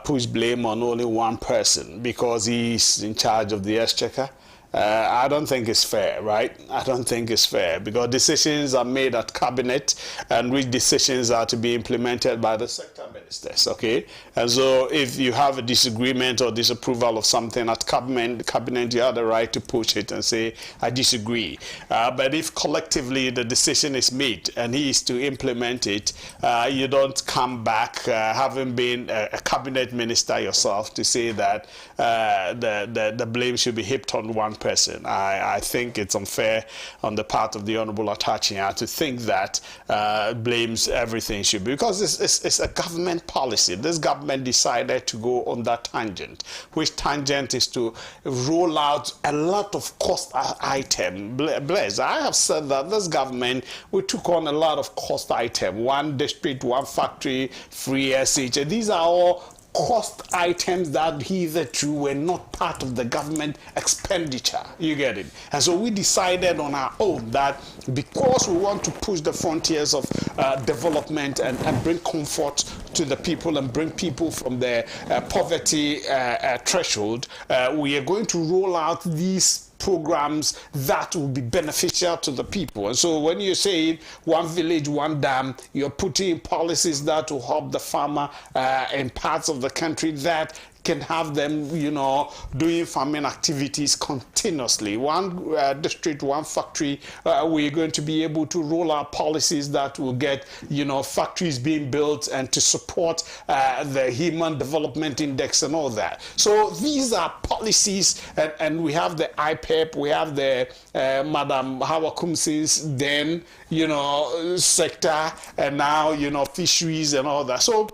push blame on only one person because he's in charge of the exchequer? I don't think it's fair, right? I don't think it's fair, because decisions are made at cabinet, and which decisions are to be implemented by the sector ministers, okay? And so if you have a disagreement or disapproval of something at cabinet, you have the right to push it and say, I disagree. But if collectively the decision is made and he is to implement it, you don't come back, having been a cabinet minister yourself, to say that the blame should be heaped on one person. I think it's unfair on the part of the Honorable Atachia to think that blames everything should be, because it's a government policy. This government decided to go on that tangent, which tangent is to roll out a lot of cost item. Bless, I have said that this government, we took on a lot of cost item. One district, one factory, free SH. These are all cost items that hitherto were not part of the government expenditure. You get it? And so we decided on our own that because we want to push the frontiers of development and bring comfort to the people and bring people from the poverty threshold, we are going to roll out these programs that will be beneficial to the people. And so when you say one village, one dam, you're putting policies that will help the farmer in parts of the country that can have them, doing farming activities continuously. One district, one factory, we're going to be able to roll out policies that will get, factories being built and to support the Human Development Index and all that. So these are policies, and we have the IPEP, we have the Madam Hawa Kumsin's then, sector, and now, fisheries and all that. So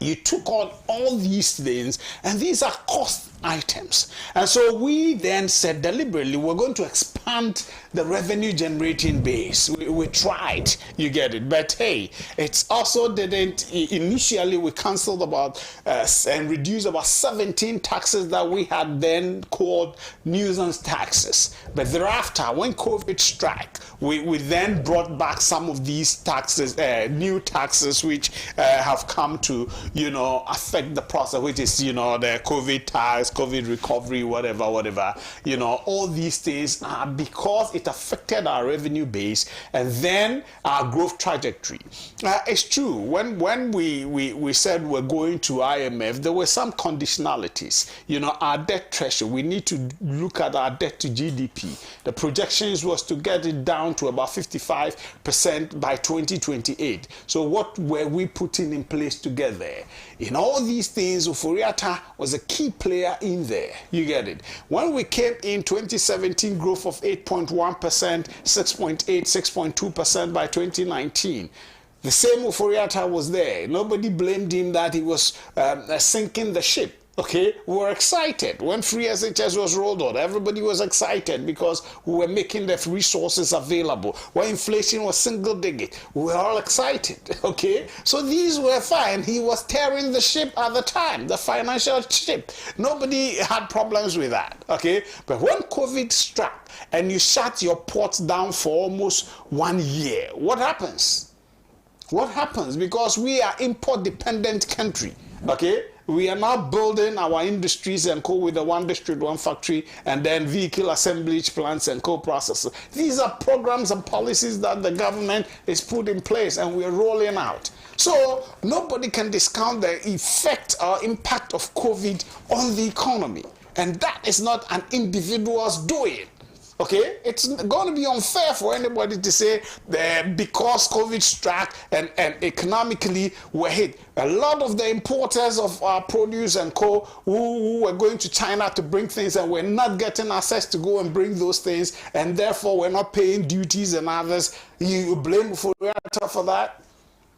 you took on all these things, and these are cost items. And so we then said deliberately, we're going to expand the revenue generating base. We tried, you get it. But hey, it's also didn't, initially we canceled about and reduced about 17 taxes that we had then called nuisance taxes. But thereafter, when COVID struck, we then brought back some of these taxes, new taxes, which have come to, affect the process, which is, the COVID tax, COVID recovery, whatever, all these things are because it affected our revenue base and then our growth trajectory. It's true, when we said we're going to IMF, there were some conditionalities. Our debt threshold, we need to look at our debt to GDP. The projections was to get it down to about 55% by 2028. So what were we putting in place together? In all these things, Ofori-Atta was a key player in there. You get it? When we came in 2017, growth of 8.1%, 6.8%, 6.2% by 2019. The same Ofori-Atta was there. Nobody blamed him that he was sinking the ship. Okay, we were excited when free SHS was rolled out. Everybody was excited because we were making the resources available. When inflation was single digit, we were all excited. Okay, so these were fine. He was steering the ship at the time, the financial ship. Nobody had problems with that. Okay, but when COVID struck and you shut your ports down for almost 1 year, what happens? What happens? Because we are import-dependent country. Okay. We are now building our industries and co with the one district, one factory, and then vehicle assemblage plants and co-processors. These are programs and policies that the government is put in place and we are rolling out. So nobody can discount the effect or impact of COVID on the economy. And that is not an individual's doing. Okay, it's going to be unfair for anybody to say that because COVID struck and economically we're hit. A lot of the importers of our produce and co who were going to China to bring things and we're not getting access to go and bring those things, and therefore we're not paying duties and others. You blame Ofori-Atta for that?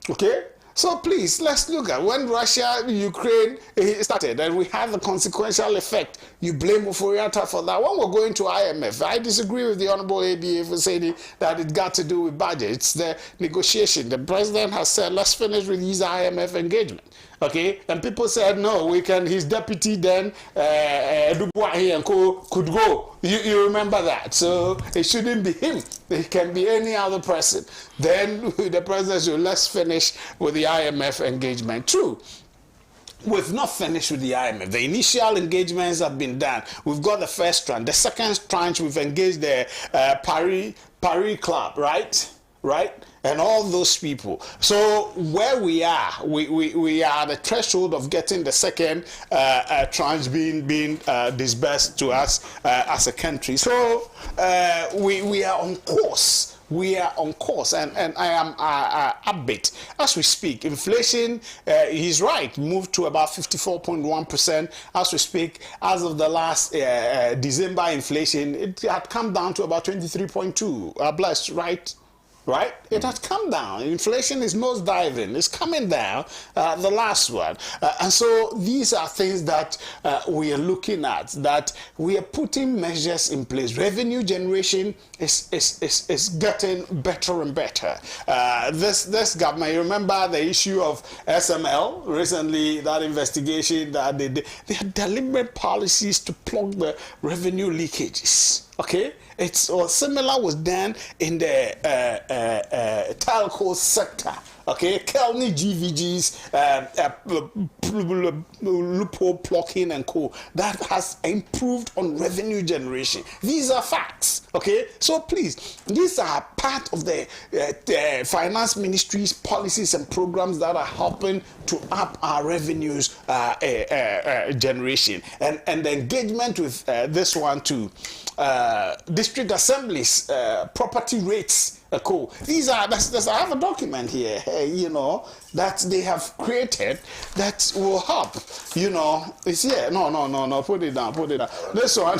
Okay? So please, let's look at when Russia, Ukraine started and we had the consequential effect. You blame Ofori-Atta for that. When we're going to IMF, I disagree with the Honorable ABA for saying that it got to do with budget. It's the negotiation. The president has said, let's finish with his IMF engagement. Okay, and people said no, we can. His deputy then, Dubois and co could go. You remember that? So it shouldn't be him. It can be any other person. Then the president said, let's finish with the IMF engagement. True. We've not finished with the IMF. The initial engagements have been done. We've got the first tranche. The second tranche, we've engaged the Paris Club, right? And all those people. So where we are, we are at the threshold of getting the second tranche being disbursed to us as a country. So we are on course. We are on course, and I am upbeat as we speak. Inflation, he's right, moved to about 54.1% as we speak. As of the last December inflation, it had come down to about 23.2. Blessed, right? It has come down. Inflation is nose diving. It's coming down, the last one. And so these are things that we are looking at, that we are putting measures in place. Revenue generation is getting better and better. This government, you remember the issue of SML recently, that investigation that they did. They had deliberate policies to plug the revenue leakages. Okay, it's similar was done in the telco sector. Okay, Kelny GVG's loophole plucking and co. That has improved on revenue generation. These are facts. Okay, so please, these are part of the finance ministry's policies and programs that are helping to up our revenues generation, and the engagement with this one too. District assemblies, property rates. Cool. These are, I have a document here, that they have created that will help, it's here. No, put it down. This one,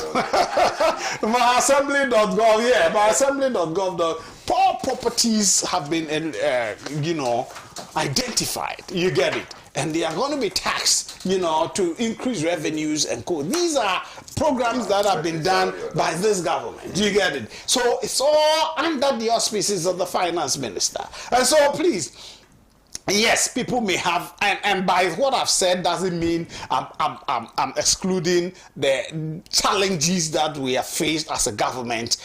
myassembly.gov, myassembly.gov, poor properties have been, identified. You get it. And they are going to be taxed, to increase revenues and co. These are programs that have been done by this government. You get it? So it's all under the auspices of the finance minister. And so please, yes, people may have, and by what I've said doesn't mean I'm excluding the challenges that we have faced as a government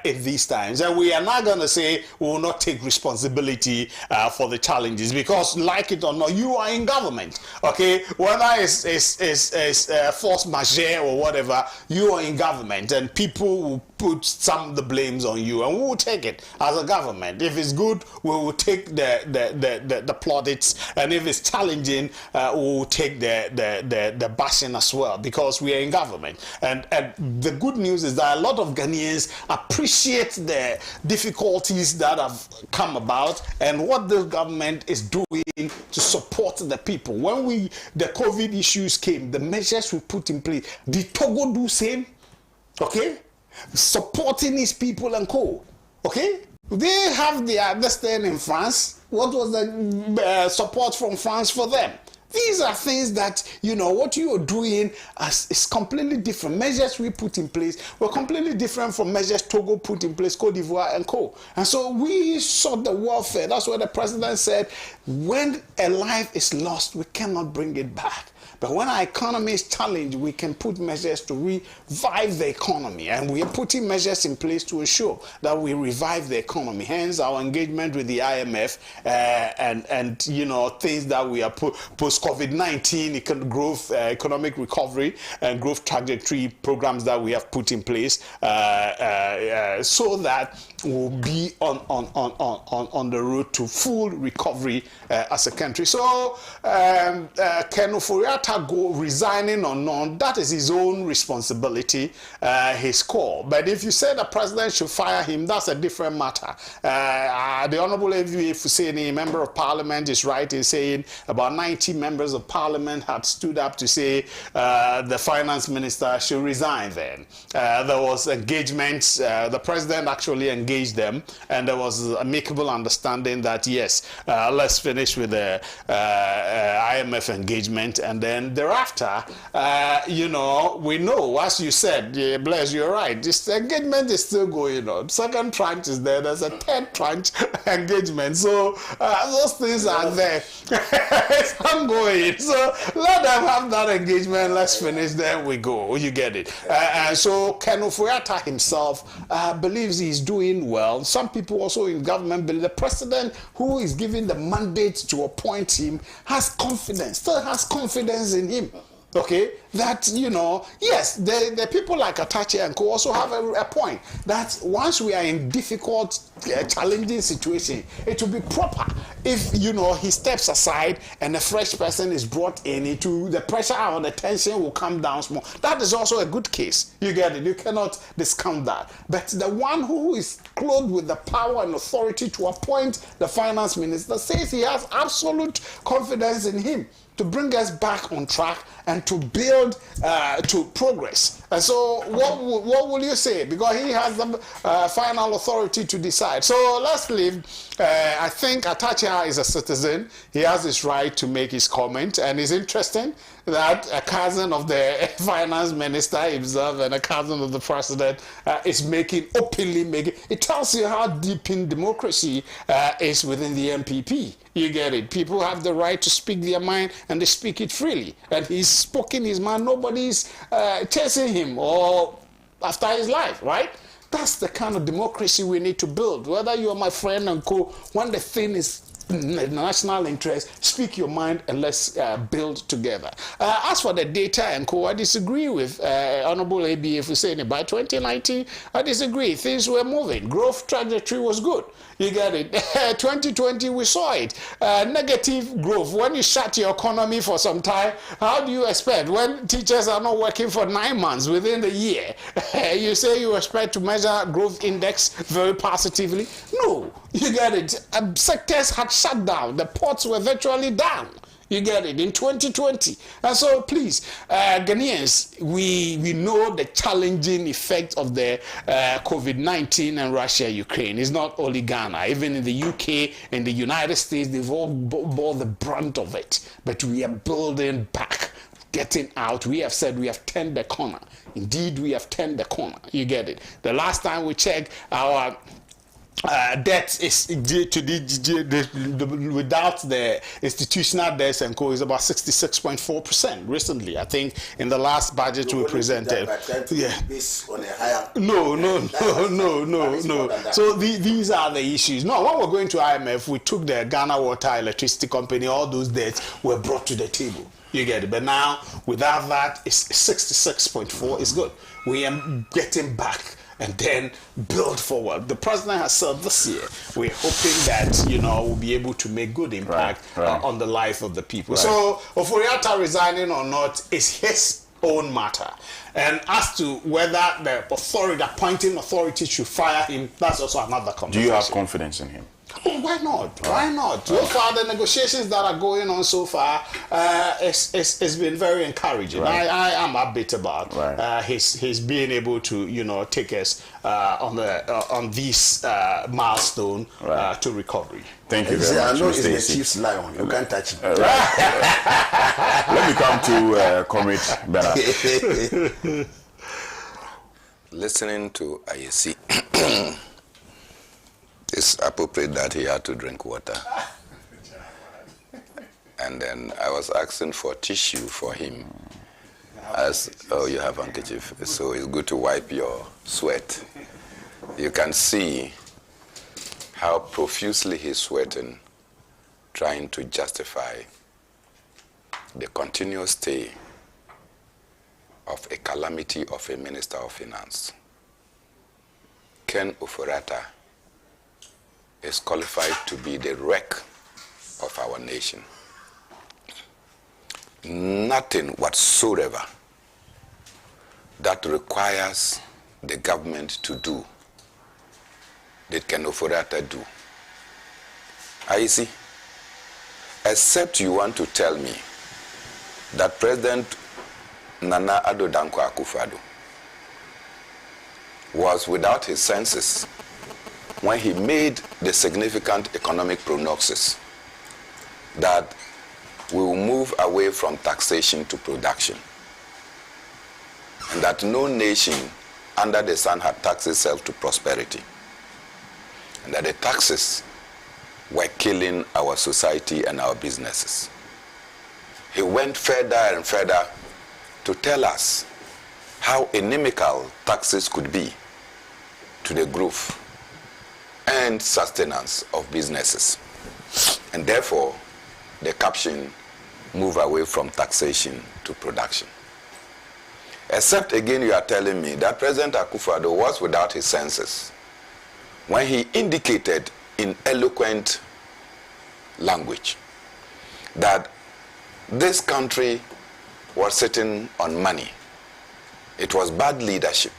in these times. And we are not going to say we will not take responsibility for the challenges, because, like it or not, you are in government. Okay, whether it's force majeure or whatever, you are in government, and people will put some of the blames on you, and we will take it as a government. If it's good, we will take the plaudits, and if it's challenging, we will take the bashing as well, because we are in government. And the good news is that a lot of Ghanaians appreciate the difficulties that have come about and what the government is doing to support the people. When the COVID issues came, the measures we put in place, did Togo do same? Okay, supporting his people and co. Okay, they have the understanding in France. What was the support from France for them? These are things that, what you are doing is completely different. Measures we put in place were completely different from measures Togo put in place, Cote d'Ivoire and co. And so we saw the warfare. That's what the president said. When a life is lost, we cannot bring it back. But when our economy is challenged, we can put measures to revive the economy. And we are putting measures in place to ensure that we revive the economy. Hence, our engagement with the IMF and things that we are post-COVID-19 growth, economic recovery and growth trajectory programs that we have put in place so that we'll be on the road to full recovery as a country. So, Ken Ofori-Atta resigning or not, that is his own responsibility, his call. But if you say the president should fire him, that's a different matter. The Honorable A.V. Fuseni, Member of Parliament, is right in saying about 90 members of Parliament had stood up to say the finance minister should resign then. There was engagement, the president actually engaged them, and there was amicable understanding that yes, let's finish with the IMF engagement, and then thereafter, we know, as you said, yeah, Blaise, you're right, this engagement is still going on. Second tranche is there, there's a third tranche engagement, so those things are there. It's ongoing, so let them have that engagement, let's finish, then we go, you get it. And so Ken Ofori-Atta himself believes he's doing well. Some people also in government believe the president who is given the mandate to appoint him has confidence, still has confidence in him. Okay, that, yes, the people like Atache and co also have a point that once we are in difficult, challenging situation, it will be proper if, he steps aside and a fresh person is brought in, the pressure or the tension will come down small. That is also a good case. You get it. You cannot discount that. But the one who is clothed with the power and authority to appoint the finance minister says he has absolute confidence in him to bring us back on track and to build to progress. And so what will you say? Because he has the final authority to decide. So let's leave. I think Atache is a citizen. He has his right to make his comment. And it's interesting that a cousin of the finance minister himself and a cousin of the president is openly making. It tells you how deep in democracy is within the MPP. You get it. People have the right to speak their mind, and they speak it freely. And he's spoken his mind. Nobody's chasing him or after his life, right? That's the kind of democracy we need to build. Whether you're my friend and co, when the thing is national interest, speak your mind and let's build together. As for the data and co, I disagree with Honorable A.B. Fuseni. By 2019, I disagree. Things were moving. Growth trajectory was good. You get it. 2020, we saw it. Negative growth. When you shut your economy for some time, how do you expect? When teachers are not working for 9 months within the year, you say you expect to measure growth index very positively? No. You get it. Sectors had shut down. The ports were virtually down. You get it, in 2020. And so please, Ghanaians, we know the challenging effect of the COVID-19 and Russia-Ukraine. It's not only Ghana. Even in the UK and the United States, they've all bore the brunt of it. But we are building back, getting out. We have said we have turned the corner. Indeed, we have turned the corner. You get it. The last time we checked, our debt is without the institutional debts and co is about 66.4% recently. I think in the last budget we presented. Yeah. No. So these are the issues. No, when we're going to IMF, we took the Ghana Water Electricity Company, all those debts were brought to the table. You get it. But now, without that, it's 66.4 is good. We are getting back and then build forward. The president has said this year, we're hoping that, we'll be able to make good impact on the life of the people. So, Oforiatta resigning or not is his own matter. And as to whether the appointing authority should fire him, that's also another conversation. Do you have confidence in him? Oh, why not? Why not? So far, the negotiations that are going on so far, it's been very encouraging. I am a bit about his being able to, take us on this milestone to recovery. Thank you very much. I know it's the Chiefs lion. You can't touch it. Let me come to Comrade Bernard. Listening to IEC. It's appropriate that he had to drink water. And then I was asking for tissue for him. You have handkerchief. So it's good to wipe your sweat. You can see how profusely he's sweating, trying to justify the continuous stay of a calamity of a Minister of Finance. Ken Oforiatta is qualified to be the wreck of our nation. Nothing whatsoever that requires the government to do did Ken Oforiatta do. I see. Except you want to tell me that President Nana Addo Dankwa Akufo-Addo was without his senses when he made the significant economic prognosis that we will move away from taxation to production, and that no nation under the sun had taxed itself to prosperity, and that the taxes were killing our society and our businesses. He went further and further to tell us how inimical taxes could be to the growth and sustenance of businesses. And therefore, the caption, move away from taxation to production. Except again you are telling me that President Akufo-Addo was without his senses when he indicated in eloquent language that this country was sitting on money. It was bad leadership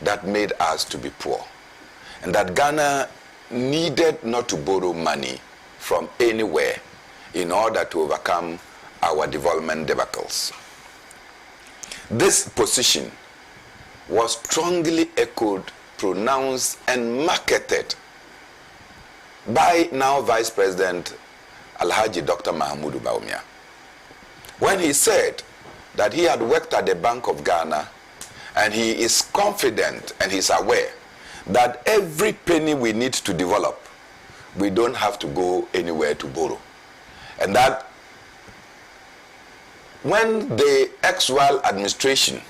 that made us to be poor, and that Ghana needed not to borrow money from anywhere in order to overcome our development debacles. This position was strongly echoed, pronounced, and marketed by now Vice President Alhaji Dr. Mahamudu Bawumia, when he said that he had worked at the Bank of Ghana and he is confident and he's aware that every penny we need to develop, we don't have to go anywhere to borrow. And that when the ex-Wal administration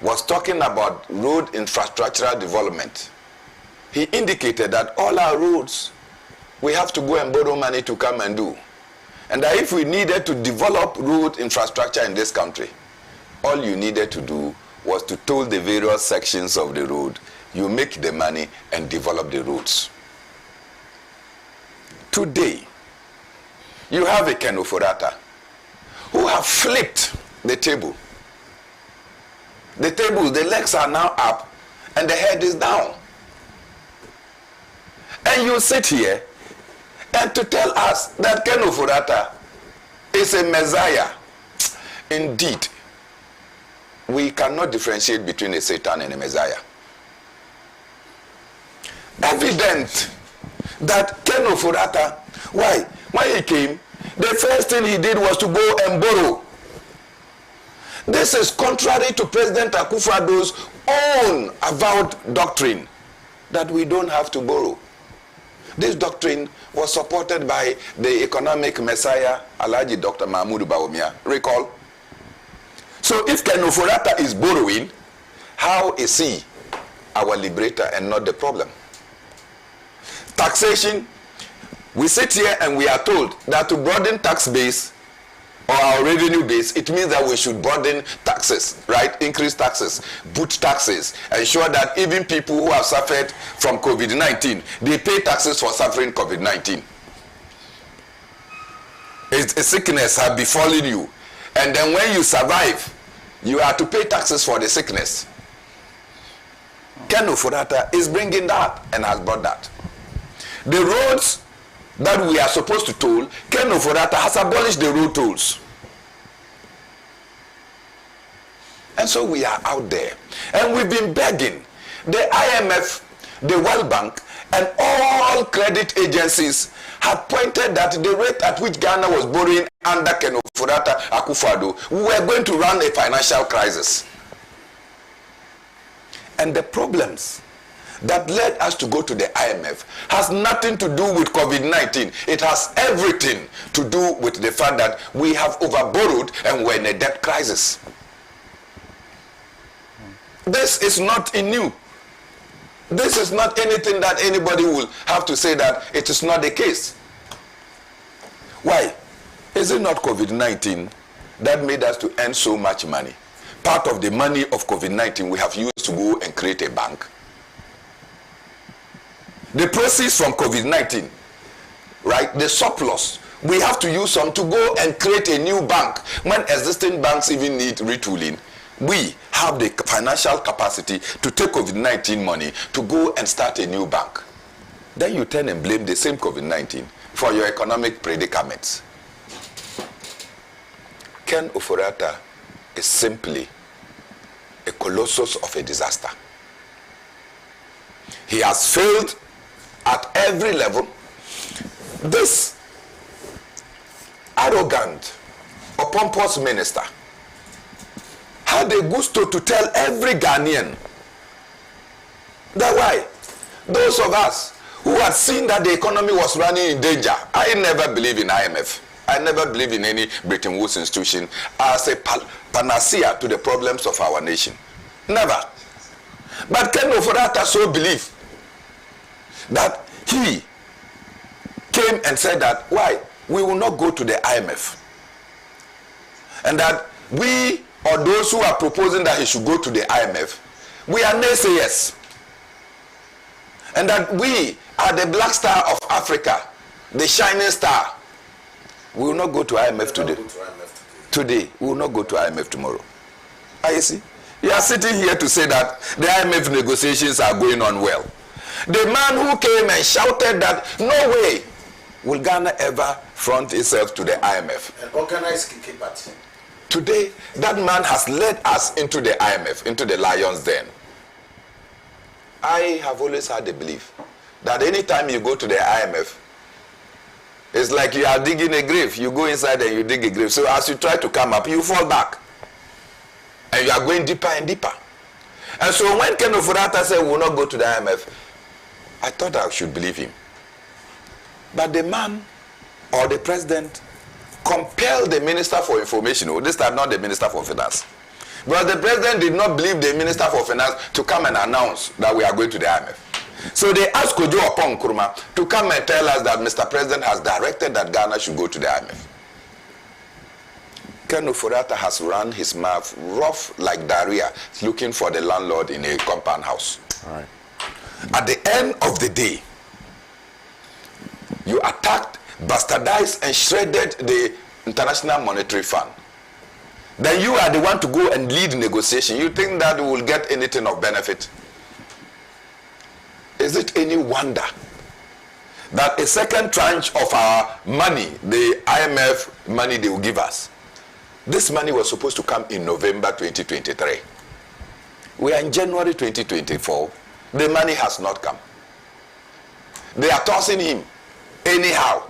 was talking about road infrastructural development, he indicated that all our roads, we have to go and borrow money to come and do. And that if we needed to develop road infrastructure in this country, all you needed to do was to toll the various sections of the road, you make the money and develop the roads. Today, you have a Ken Oforiatta who have flipped the table. The table, the legs are now up and the head is down. And you sit here and to tell us that Ken Oforiatta is a messiah. Indeed, we cannot differentiate between a Satan and a messiah. Evident that Ken Ofori-Atta, why? When he came, the first thing he did was to go and borrow. This is contrary to President Akufo-Addo's own avowed doctrine that we don't have to borrow. This doctrine was supported by the economic messiah, Alhaji Dr. Mahmoud Bawumia. Recall? So if Ken Ofori-Atta is borrowing, how is he our liberator and not the problem? Taxation, we sit here and we are told that to broaden tax base or our revenue base, it means that we should broaden taxes, right? Increase taxes, boot taxes, ensure that even people who have suffered from COVID-19, they pay taxes for suffering COVID-19. A sickness has befallen you, and then when you survive, you are to pay taxes for the sickness. Ken Ofori-Atta is bringing that and has brought that. The roads that we are supposed to toll, Ken Ofori-Atta has abolished the road tolls. And so we are out there. And we've been begging the IMF, the World Bank, and all credit agencies have pointed that the rate at which Ghana was borrowing under Ken Ofori-Atta Akufo-Addo, we were going to run a financial crisis. And the problems that led us to go to the IMF has nothing to do with COVID-19. It has everything to do with the fact that we have overborrowed and we're in a debt crisis. This is not new. This is not anything that anybody will have to say that it is not the case. Why? Is it not COVID-19 that made us to earn so much money? Part of the money of COVID-19 we have used to go and create a bank. The proceeds from COVID-19, right, the surplus, we have to use some to go and create a new bank. When existing banks even need retooling, we have the financial capacity to take COVID-19 money to go and start a new bank. Then you turn and blame the same COVID-19 for your economic predicaments. Ken Ofori-Atta is simply a colossus of a disaster. He has failed at every level. This arrogant or pompous minister had the gusto to tell every Ghanaian that why those of us who had seen that the economy was running in danger. I never believe in IMF. I never believe in any Bretton Woods institution as a panacea to the problems of our nation. Never. But Ken Ofori-Atta so believed that he came and said that why we will not go to the IMF, and that we or those who are proposing that he should go to the IMF, we are naysayers, and that we are the black star of Africa, the shining star. We will not go to IMF today. Today we will not go to IMF tomorrow. You see, you are sitting here to say that the IMF negotiations are going on well. The man who came and shouted that no way will Ghana ever front itself to the IMF. An organized Kiki party. Today, that man has led us into the IMF, into the lion's den. I have always had the belief that anytime you go to the IMF, it's like you are digging a grave. You go inside and you dig a grave. So as you try to come up, you fall back. And you are going deeper and deeper. And so when Ken Ofori-Atta said we will not go to the IMF, I thought I should believe him. But the man or the president compelled the Minister for Information, or this time not the Minister for Finance, but the president did not believe the Minister for Finance to come and announce that we are going to the IMF. So they asked Kojo Oppong Nkrumah to come and tell us that Mr. President has directed that Ghana should go to the IMF. Ken Ofori-Atta has run his mouth rough like diarrhea looking for the landlord in a compound house. All right. At the end of the day, you attacked, bastardized, and shredded the International Monetary Fund. Then you are the one to go and lead negotiation. You think that we will get anything of benefit? Is it any wonder that a second tranche of our money, the IMF money they will give us, this money was supposed to come in November 2023. We are in January 2024. The money has not come. They are tossing him anyhow.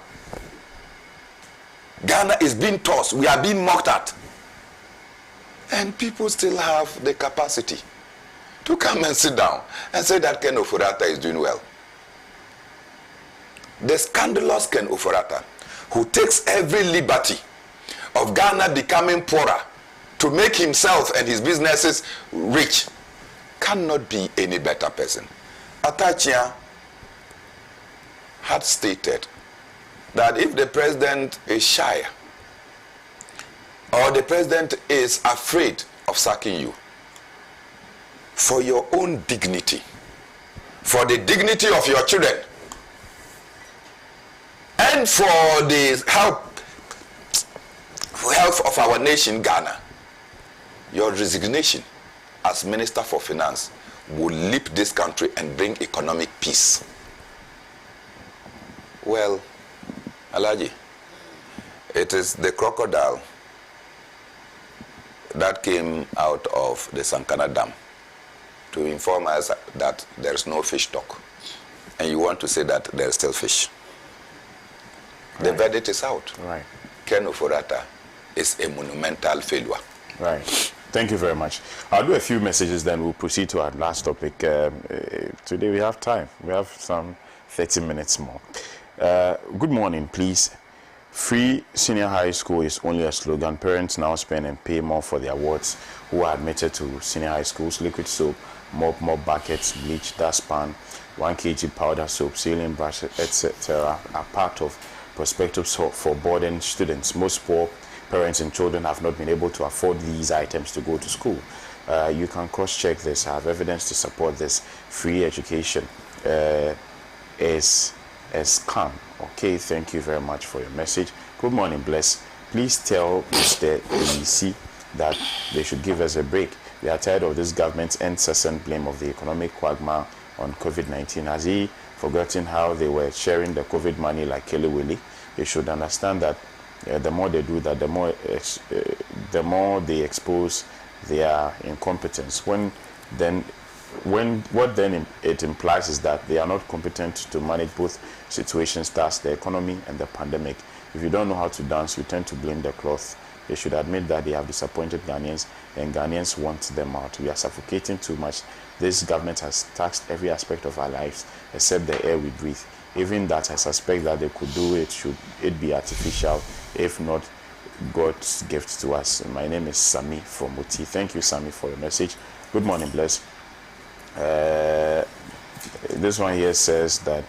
Ghana is being tossed. We are being mocked at. And people still have the capacity to come and sit down and say that Ken Ofori-Atta is doing well. The scandalous Ken Ofori-Atta, who takes every liberty of Ghana becoming poorer to make himself and his businesses rich, cannot be any better person. Atachia had stated that if the president is shy or the president is afraid of sacking you, for your own dignity, for the dignity of your children, and for the health of our nation, Ghana, your resignation as Minister for Finance will lift this country and bring economic peace. Well, Alaji, it is the crocodile that came out of the Sankana Dam to inform us that there's no fish stock. And you want to say that there's still fish. Right. The verdict is out. Right. Ken Ofori-Atta is a monumental failure. Right. Thank you very much. I'll do a few messages, then we'll proceed to our last topic. Today we have time. We have some 30 minutes more. Good morning, please. Free senior high school is only a slogan. Parents now spend and pay more for their wards who are admitted to senior high schools. Liquid soap, mop buckets, bleach, dustpan, 1 kg powder soap, sealing brush, etc. are part of prospectus for boarding students. Most poor parents and children have not been able to afford these items to go to school. You can cross-check this. I have evidence to support this. Free education is a scam. Okay, thank you very much for your message. Good morning, Bless. Please tell Mr. EC that they should give us a break. We are tired of this government's incessant blame of the economic quagmire on COVID-19. Has he forgotten how they were sharing the COVID money like Kelly Willy? They should understand that the more they do that, the more they expose their incompetence. What then it implies is that they are not competent to manage both situations, thus the economy and the pandemic. If you don't know how to dance, you tend to blame the cloth. They should admit that they have disappointed Ghanaians and Ghanaians want them out. We are suffocating too much. This government has taxed every aspect of our lives except the air we breathe. Even that, I suspect that they could do it, should it be artificial, if not God's gift to us. My name is Sami from Uti. Thank you, Sami, for your message. Good morning, Bless. This one here says that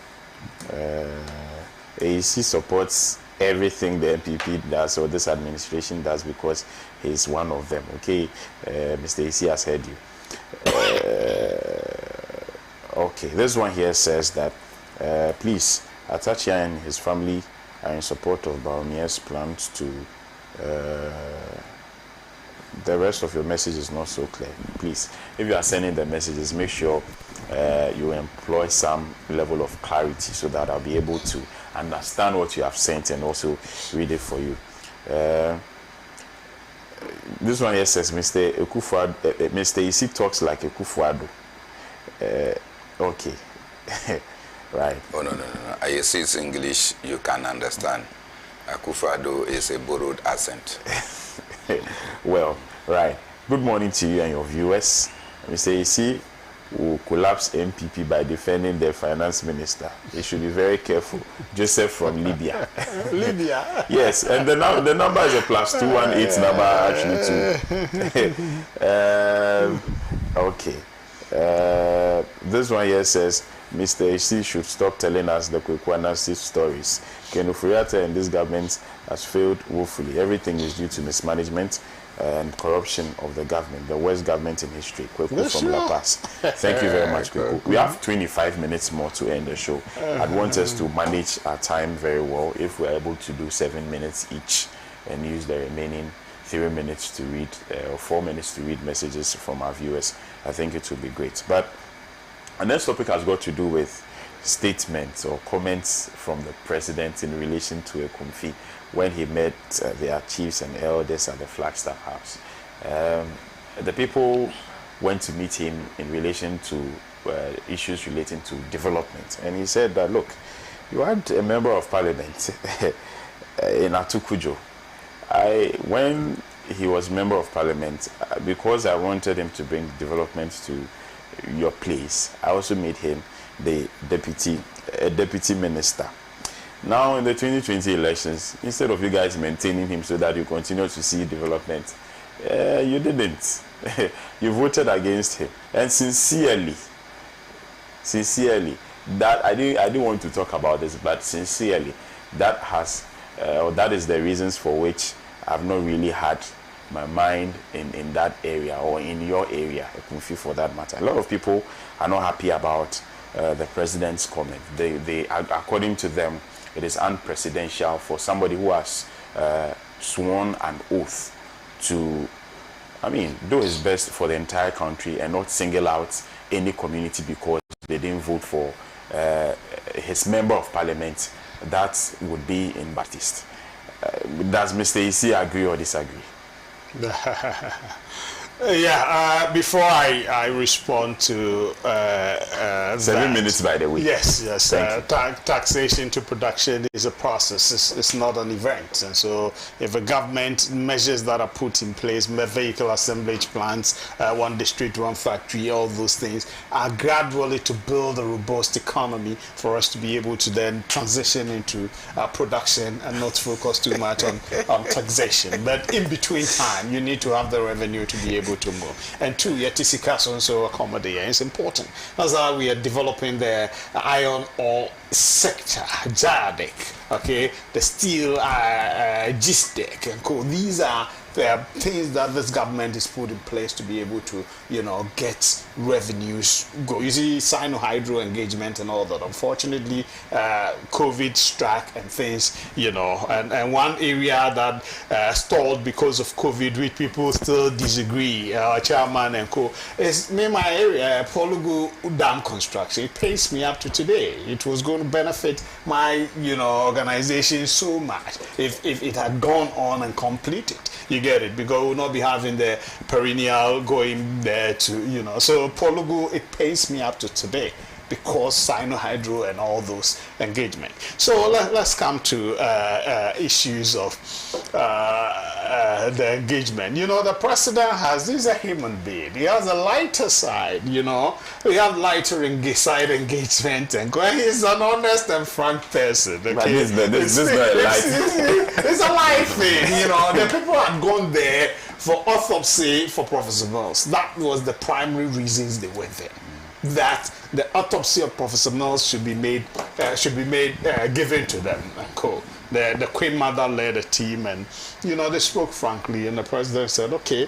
AEC supports everything the MPP does or this administration does because he's one of them. Okay, Mr. AEC has heard you. Okay, this one here says that please, Atachia and his family are in support of Baumia's plans to the rest of your message is not so clear. Please, if you are sending the messages, make sure you employ some level of clarity so that I'll be able to understand what you have sent and also read it for you. This one here says, Mr. Isi talks like Ekufuado. Okay. Right. Oh, no. I see it's English, you can understand. Akufo-Addo is a borrowed accent. Well, right. Good morning to you and your viewers. Mr. Isi will collapse MPP by defending the finance minister. He should be very careful. Joseph from Libya. Libya? Yes, and the number is a +218 number actually too. Okay. This one here says, Mr. Isi should stop telling us the Kwekwana stories. Ken Ofori-Atta and this government has failed woefully. Everything is due to mismanagement and corruption of the government, the worst government in history. Kweku from La Paz. Thank you very much, Kweku. We have 25 minutes more to end the show. I'd want us to manage our time very well if we're able to do 7 minutes each and use the remaining 3 minutes to read or 4 minutes to read messages from our viewers. I think it would be great. But our next topic has got to do with statements or comments from the president in relation to a Kumfi when he met their chiefs and elders at the Flagstaff House. The people went to meet him in relation to issues relating to development, and he said that, look, you had a member of parliament in Atukujo. When he was member of parliament, because I wanted him to bring development to your place, I also made him the deputy minister. Now in the 2020 elections, instead of you guys maintaining him so that you continue to see development, you didn't. You voted against him, and sincerely, that I didn't want to talk about this, but sincerely, that has or that is the reasons for which I've not really had my mind in that area, or in your area, Kumfi for that matter. A lot of people are not happy about the president's comment. They according to them, it is unprecedented for somebody who has sworn an oath to, do his best for the entire country and not single out any community because they didn't vote for his member of parliament that would be in Baptist. Does Mr. Isi agree or disagree? Before I respond to 7 minutes, by the way. Yes. Taxation to production is a process. It's not an event. And so if a government measures that are put in place, vehicle assemblage plants, one district, one factory, all those things are gradually to build a robust economy for us to be able to then transition into production and not focus too much on taxation. But in between time, you need to have the revenue to be able to move. And two, Yatisika also accommodate. It's important. That's how we are developing the iron ore sector, JADEC, okay, the steel, GISDEC, and cool. These are the things that this government is put in place to be able to, get revenues go. You see, Sino-Hydro engagement and all that. Unfortunately, COVID struck and things, and one area that stalled because of COVID, which people still disagree, chairman and co, is my area, Polugu Dam construction. It pays me up to today. It was going to benefit my, organization so much if it had gone on and completed. You get it, because we'll not be having the perennial going there to, so Polugu, it pays me up to today because Sino-Hydro and all those engagement. So let's come to issues of the engagement. The president he's a human being. He has a lighter side, We have lighter side engagement, and he's an honest and frank person. Okay? But this is not a light. It's a light thing, The people had gone there for autopsy for Professor Mills. That was the primary reasons they went there. That the autopsy of Professor Mills should be made given to them. Cool. The Queen Mother led a team, and they spoke frankly, and the president said, okay,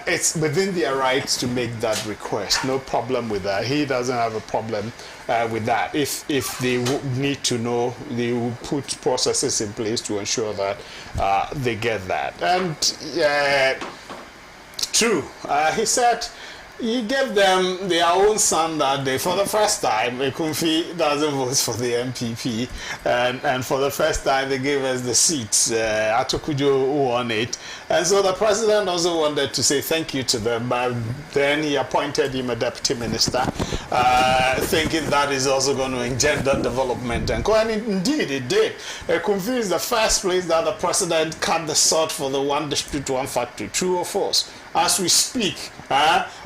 it's within their rights to make that request. No problem with that. He doesn't have a problem with that. If they need to know, they will put processes in place to ensure that they get that. And true, he said, he gave them their own son that day. For the first time, Kumfi doesn't vote for the MPP, and for the first time they gave us the seats. Atukujo won it, and so the president also wanted to say thank you to them, but then he appointed him a deputy minister, thinking that is also going to engender development, and indeed it did. Kumfi is the first place that the president cut the sort for the one district, one factory. True or false? As we speak,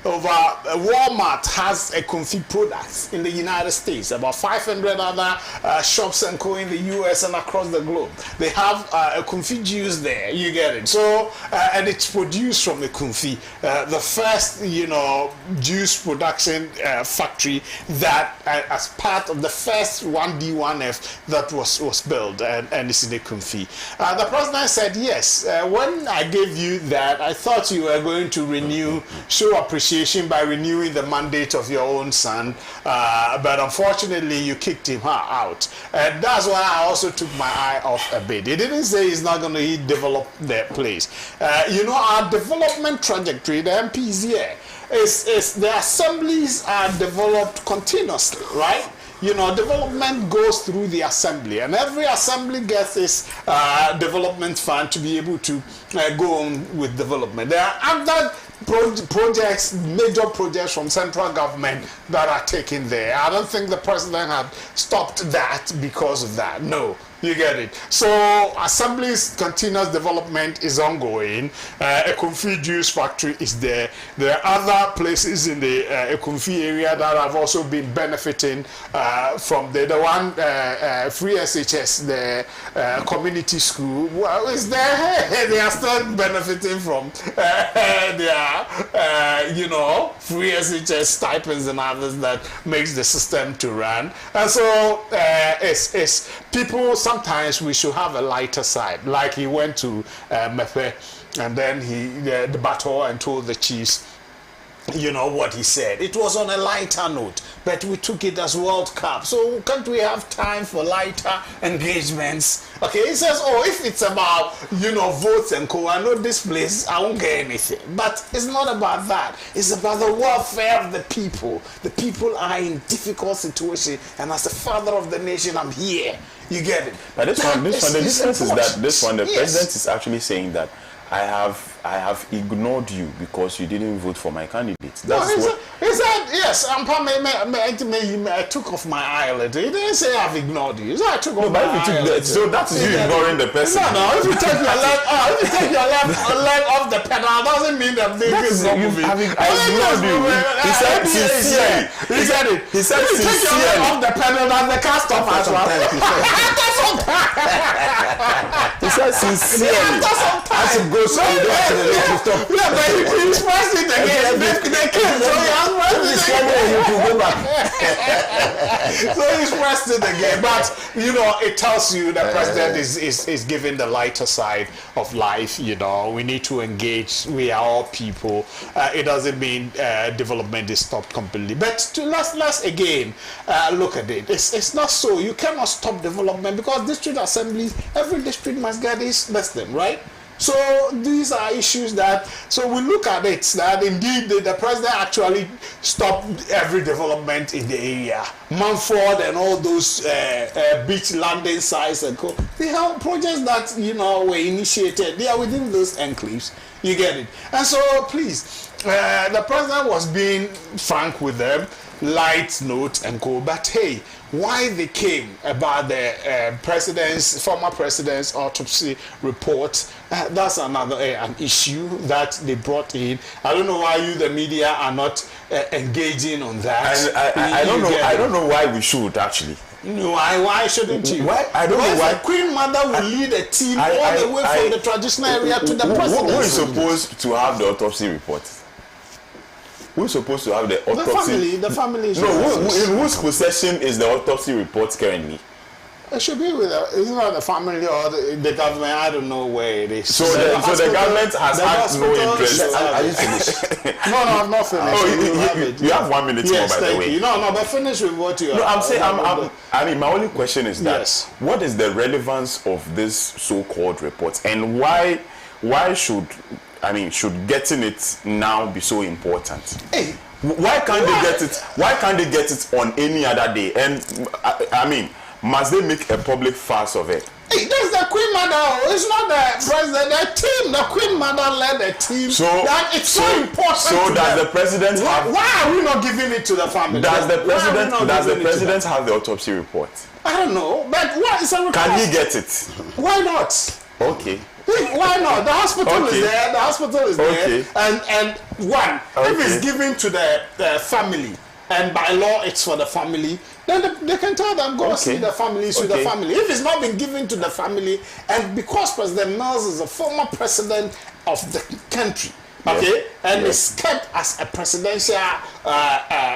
Walmart has a Kumfi products in the United States. About 500 other shops and co in the US and across the globe. They have a Kumfi juice there. You get it. So, and it's produced from the Kumfi, the first, juice production factory that, as part of the first 1D1F that was built, and it's in the Kumfi. The president said, yes, when I gave you that, I thought you were going to show appreciation by renewing the mandate of your own son, but unfortunately you kicked him out, and that's why I also took my eye off a bit. He didn't say he's not going to develop their place. Our development trajectory, the MPs here, is the assemblies are developed continuously, right? development goes through the assembly, and every assembly gets its development fund to be able to go on with development. There are other projects, major projects from central government that are taken there. I don't think the president had stopped that because of that. No. You get it. So Assembly's continuous development is ongoing. Ekumfi juice factory is there. There are other places in the Ekumfi area that have also been benefiting from the one free SHS, the community school. Well, is there? They are still benefiting from their free SHS stipends and others that makes the system to run. And so it's people. Sometimes we should have a lighter side, like he went to Mepe, and then the battle and told the chiefs, what he said. It was on a lighter note, but we took it as World Cup. So can't we have time for lighter engagements? Okay, he says, if it's about, votes and co, I know this place, I won't get anything. But it's not about that. It's about the welfare of the people. The people are in difficult situation, and as the father of the nation, I'm here. You get it? But the difference is that the president is actually saying that I have ignored you because you didn't vote for my candidate. That's he said, yes, I took off my eyelid. He didn't say I've ignored you. He said I took off my eyelid. So that is you ignoring the person. No, if you take your leg off the pedal, doesn't mean that thing is not moving. I ignored you. He said sincerely. He said it. He said sincerely. Take your leg off the pedal and the car stop as well. He said sincerely. I should go so you don't have to let you stop. Yeah, but he expressed it again. They came, so he so he expressed it again. But it tells you that president is giving the lighter side of life. We need to engage. We are all people. It doesn't mean development is stopped completely. But let's again look at it. It's not so. You cannot stop development because district assemblies, every district must get its lesson, right? So these are issues so we look at it, that indeed the president actually stopped every development in the area. Mumford and all those beach landing sites and co. They have projects that, were initiated. They are within those enclaves. You get it? And so please, the president was being frank with them, light note and co. But hey, why they came about the former president's autopsy report, that's another an issue that they brought in. I don't know why you, the media, are not engaging on that. I don't know why we should actually. Why shouldn't you? Why? I don't know why. The Queen Mother will lead a team all the way from the traditional area to the president. Who is supposed to have the autopsy report? Who's supposed to have the autopsy? The family. In whose possession is the autopsy report currently? It should be with it's not the family or the government. I don't know where it is. So the government has had no interest. Are you finished? No, I'm not finished. You have 1 minute more, by the way. No, but finish with what you. No, I'm saying. My only question is that what is the relevance of this so-called report, and why should getting it now be so important? Hey, why can't they get it? Why can't they get it on any other day? And must they make a public fuss of it? Hey, that's the Queen Mother. It's not the president. The team. The Queen Mother led the team. It's so important. So does the president have? Why are we not giving it to the family? Does the president have the autopsy report? I don't know, but what is a report? Can he get it? Why not? Okay. Why not? The hospital is there. The hospital is there. And if it's given to the family, and by law it's for the family, then they can tell them, go see the family, the family. If it's not been given to the family, and because President Mills is a former president of the country, and is kept as a presidential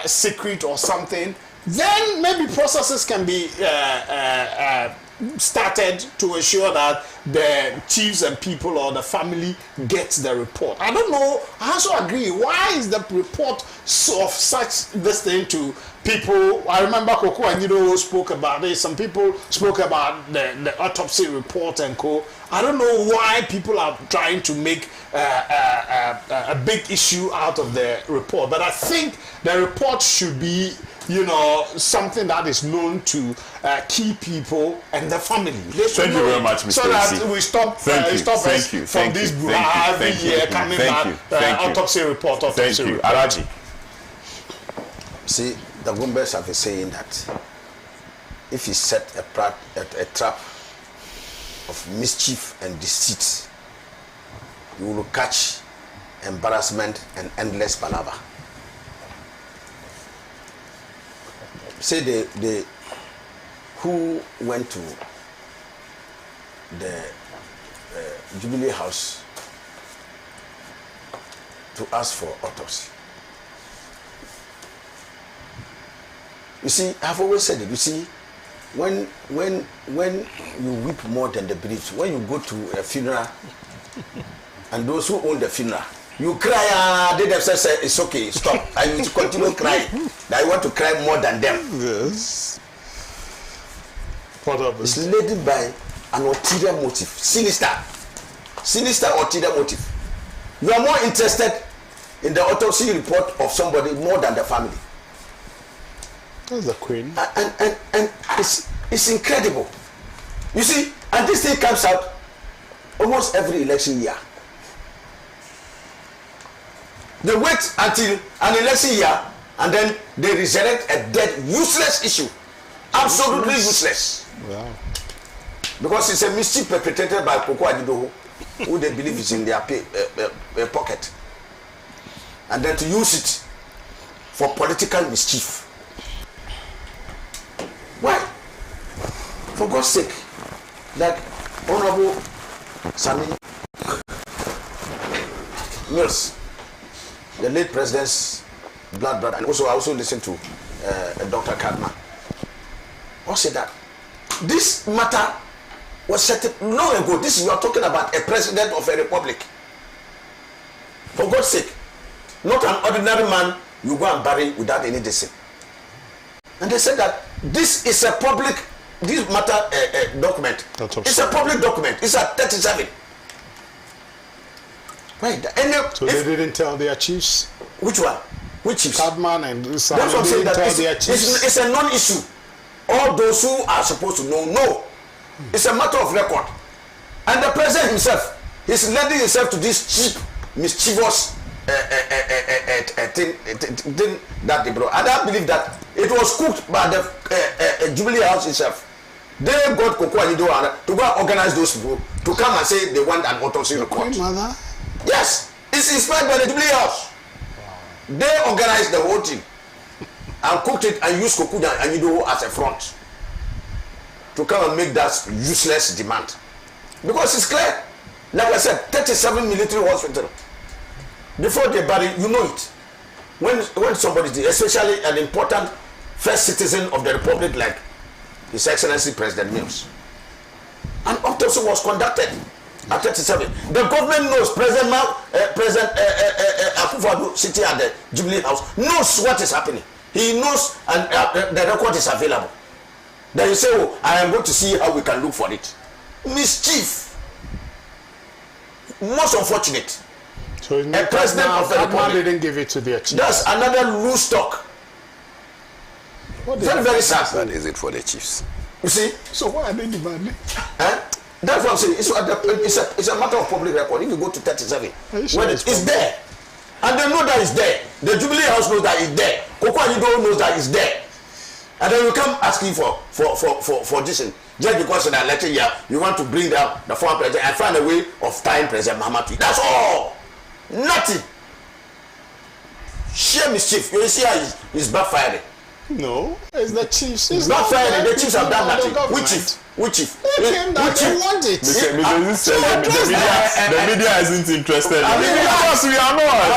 secret or something, then maybe processes can be started to ensure that the chiefs and people or the family gets the report. I don't know. I also agree. Why is the report of such this thing to people? I remember Koko and spoke about it. Some people spoke about the autopsy report and co. I don't know why people are trying to make a big issue out of the report, but I think the report should be, you know, something that is known to key people and the family. Thank you very much, Mr. So that we stop from this every year coming back autopsy report. Thank you, Alaji. See, the Gumbers have been saying that if you set a trap of mischief and deceit, you will catch embarrassment and endless palaver. Say they who went to the Jubilee House to ask for autopsy. You see, I've always said it. You see, when you weep more than the bereaved, when you go to a funeral, and those who own the funeral, you cry. They themselves say it's okay, stop, and you continue crying. That you want to cry more than them. Yes. It's led by an ulterior motive, sinister ulterior motive. You are more interested in the autopsy report of somebody more than the family. That's the queen. And it's incredible. You see, and this thing comes out almost every election year. They wait until an election year and then they resurrect a dead, useless issue. Absolutely useless. Wow. Because it's a mischief perpetrated by Koko Adidoho, who they believe is in their pocket. And then to use it for political mischief. Why? For God's sake, like Honorable Sami Mills, the late president's blood brother, and also I also listened to Dr. HEADMAN. What said that this matter was settled long ago. This is, you are talking about a president of a republic. For God's sake, not an ordinary man you go and bury without any decision. And they said that this is a public, this matter document. It's a public document. It's at 37. Right. So they didn't tell their chiefs? Which one? Which chiefs? HEADMAN and some. That's what I'm saying. That chiefs. It's a non-issue. All those who are supposed to know, know. It's a matter of record. And the president himself is lending himself to this cheap, mischievous thing that they brought. And I believe that it was cooked by the Jubilee House itself. They got Koko Adido to go and organize those people to come and say they want an autopsy report. Mother? Yes, it's inspired by the Jubilee House. Wow. They organized the whole thing and cooked it and used Koko Adido as a front to come and make that useless demand. Because it's clear. Like I said, 37 military hospital. Before they bury, you know it. When somebody, especially an important first citizen of the republic like His Excellency President Mills, an autopsy was conducted at 37. The government knows President Akufo-Addo sitting at the Jubilee House knows what is happening. He knows, and the record is available. Then you say, oh, I am going to see how we can look for it. Mischief. Most unfortunate. So a president of the republic didn't give it to their chiefs. That's another loose talk. Very, very sad. But is it for the chiefs? You see? So why are they demanding? That's what I'm saying. It's a matter of public record. If you go to 37, sure when it's there, and they know that it's there. The Jubilee House knows that it's there. Koko Adido knows that it's there. And then you come asking for this thing. Just because in the election year you want to bring down the former president and find a way of tying President Mahamat. That's all. Nothing. Sheer mischief. You see how he's backfiring. No, it's the chiefs. It's backfiring. The chiefs have done nothing. Which chief? Which chief? They came down, they want it. The media isn't interested. Because we are not.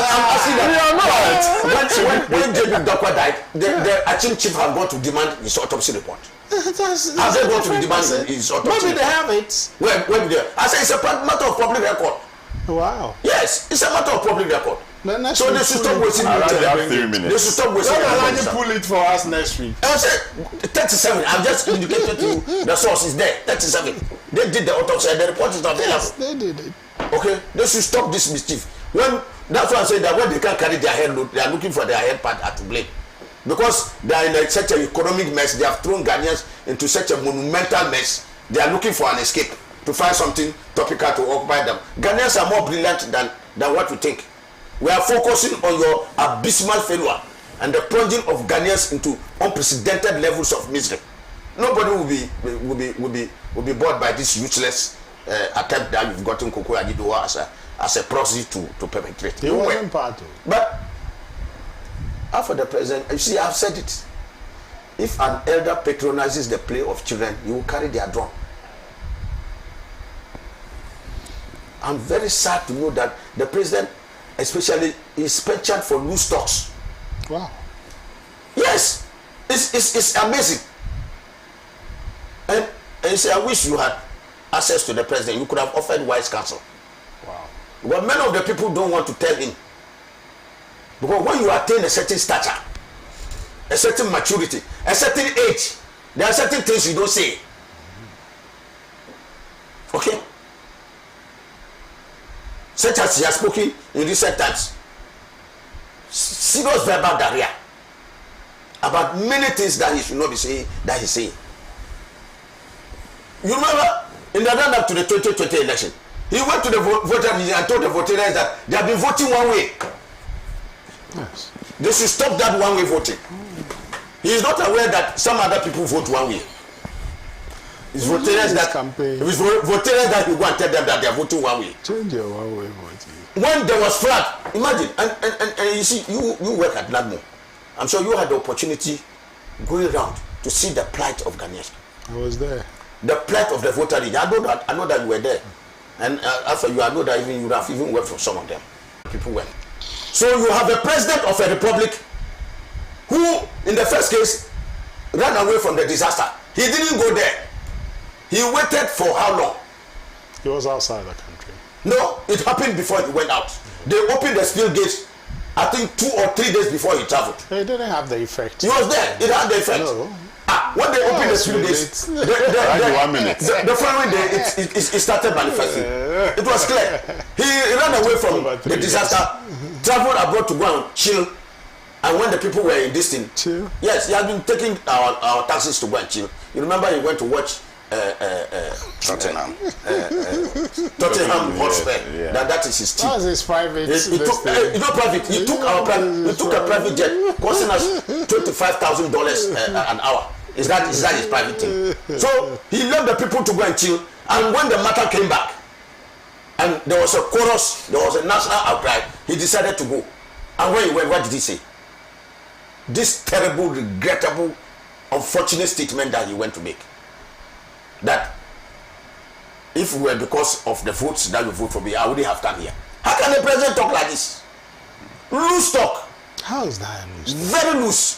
When J.B. Dokwa died, the Achim chief have gone to demand his autopsy report. Have they gone to demand his autopsy? Maybe they have it. Where did they? I say it's a matter of public record. Wow. Yes, it's a matter of public record. So they should stop wasting They have 3 They minutes. should stop wasting When time. pull it for us next week. I said 37. I've just indicated to you the source is there. 37. They did the autopsy and the report is available. Yes, they did it. Okay, they should stop this mischief. That's why I say that when they can't carry their head load, they are looking for their head part at blame. Because they are in such an economic mess, they have thrown Ghanaians into such a monumental mess. They are looking for an escape to find something topical to occupy them. Ghanaians are more brilliant than what we think. We are focusing on your abysmal failure and the plunging of Ghanaians into unprecedented levels of misery. Nobody will be bored by this useless attempt that you've gotten Koko Ajidowa as a proxy to perpetrate. He wasn't part of it. But after the president, you see, I've said it. If an elder patronizes the play of children, he will carry their drum. I'm very sad to know that the president, especially, is pensioned for loose stocks. Wow. Yes, it's amazing. And you say, I wish you had access to the president. You could have offered wise counsel. Wow. But many of the people don't want to tell him. Because when you attain a certain stature, a certain maturity, a certain age, there are certain things you don't say. Okay? Such as he has spoken in recent times. Serious verbal diarrhea about many things that he should not be saying, that he's saying. You remember, in the run-up to the 2020 election, he went to the voters and told the voters that they have been voting one way. Yes. They should stop that one-way voting. He is not aware that some other people vote one way. It's voters that you go and tell them that they are voting one way. Change your one-way voting. When there was flood, imagine, and you see, you work at Landmo. I'm sure you had the opportunity going around to see the plight of Ghanaians. I was there. The plight of the voter. I know that you were there, and after you, I know that you have even worked for some of them. People went. So you have a president of a republic who, in the first case, ran away from the disaster. He didn't go there. He waited for how long? He was outside the country. No, it happened before he went out. They opened the steel gates, I think 2 or 3 days before he traveled. It didn't have the effect. He was there. It had the effect. No. When they opened the steel gates, the following day, it started manifesting. It was clear. He ran away from the disaster, traveled abroad to go and chill. And when the people were in this thing, chill? Yes, he had been taking our taxis to go and chill. You remember he went to watch Tottenham Hotspur. Yeah. That is his team. That was his private. He took private. He took a private jet, costing us $25,000 an hour. Is that his private thing? So he left the people to go and chill. And when the matter came back, and there was a chorus, there was a national outcry, he decided to go. And when he went, what did he say? This terrible, regrettable, unfortunate statement that he went to make. That if it were because of the votes that you vote for me, I wouldn't have come here. How can the president talk like this? Loose talk. How is that loose? Very loose.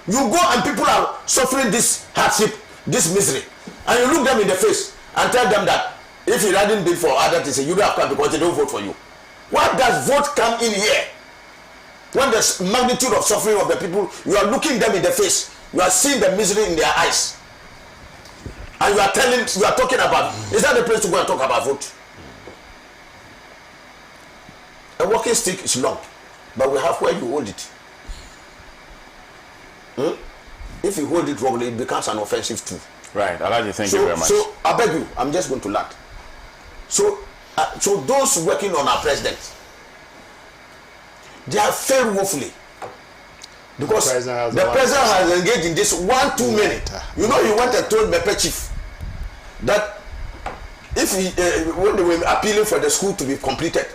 You go and people are suffering this hardship, this misery, and you look them in the face and tell them that if you hadn't been for other things, you don't have come because they don't vote for you. What does vote come in here? When the magnitude of suffering of the people, you are looking them in the face, you are seeing the misery in their eyes, and you are talking about, is that the place to go and talk about vote? A walking stick is long, but we have where you hold it. If you hold it wrongly, it becomes an offensive tool. Right, Alaji, thank you very much. So I beg you, I'm just going to land. So those working on our president, they have failed woefully. Because the president has engaged in this one too many. You know, he went and told Mepe Chief that if when they were appealing for the school to be completed,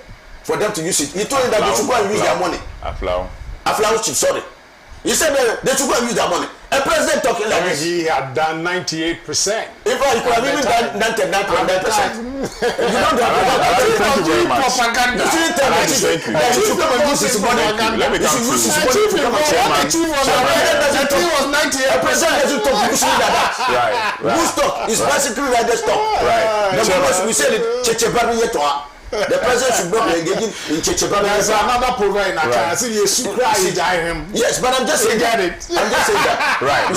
for them to use it, he told them that they should go and use their money. Aflau Chief, sorry. He said they should go and use their money. A president talking like this. He had done 98%. In fact, he could have even done 99.9%. You know thank you very much. propaganda. You shouldn't tell the chief that he should come and use his money. Let me He should use his money to come and Chairman. The chief was 98. A president doesn't talk usually like that. Right. Who stock is basically like the stock. Right. The moment we say it, Cheche Baru Yetoa. The president should not be engaging in cheche. There's another program in Accra. I see you cry him. Yes, but I'm just saying Get that. it. I'm just saying that. Right.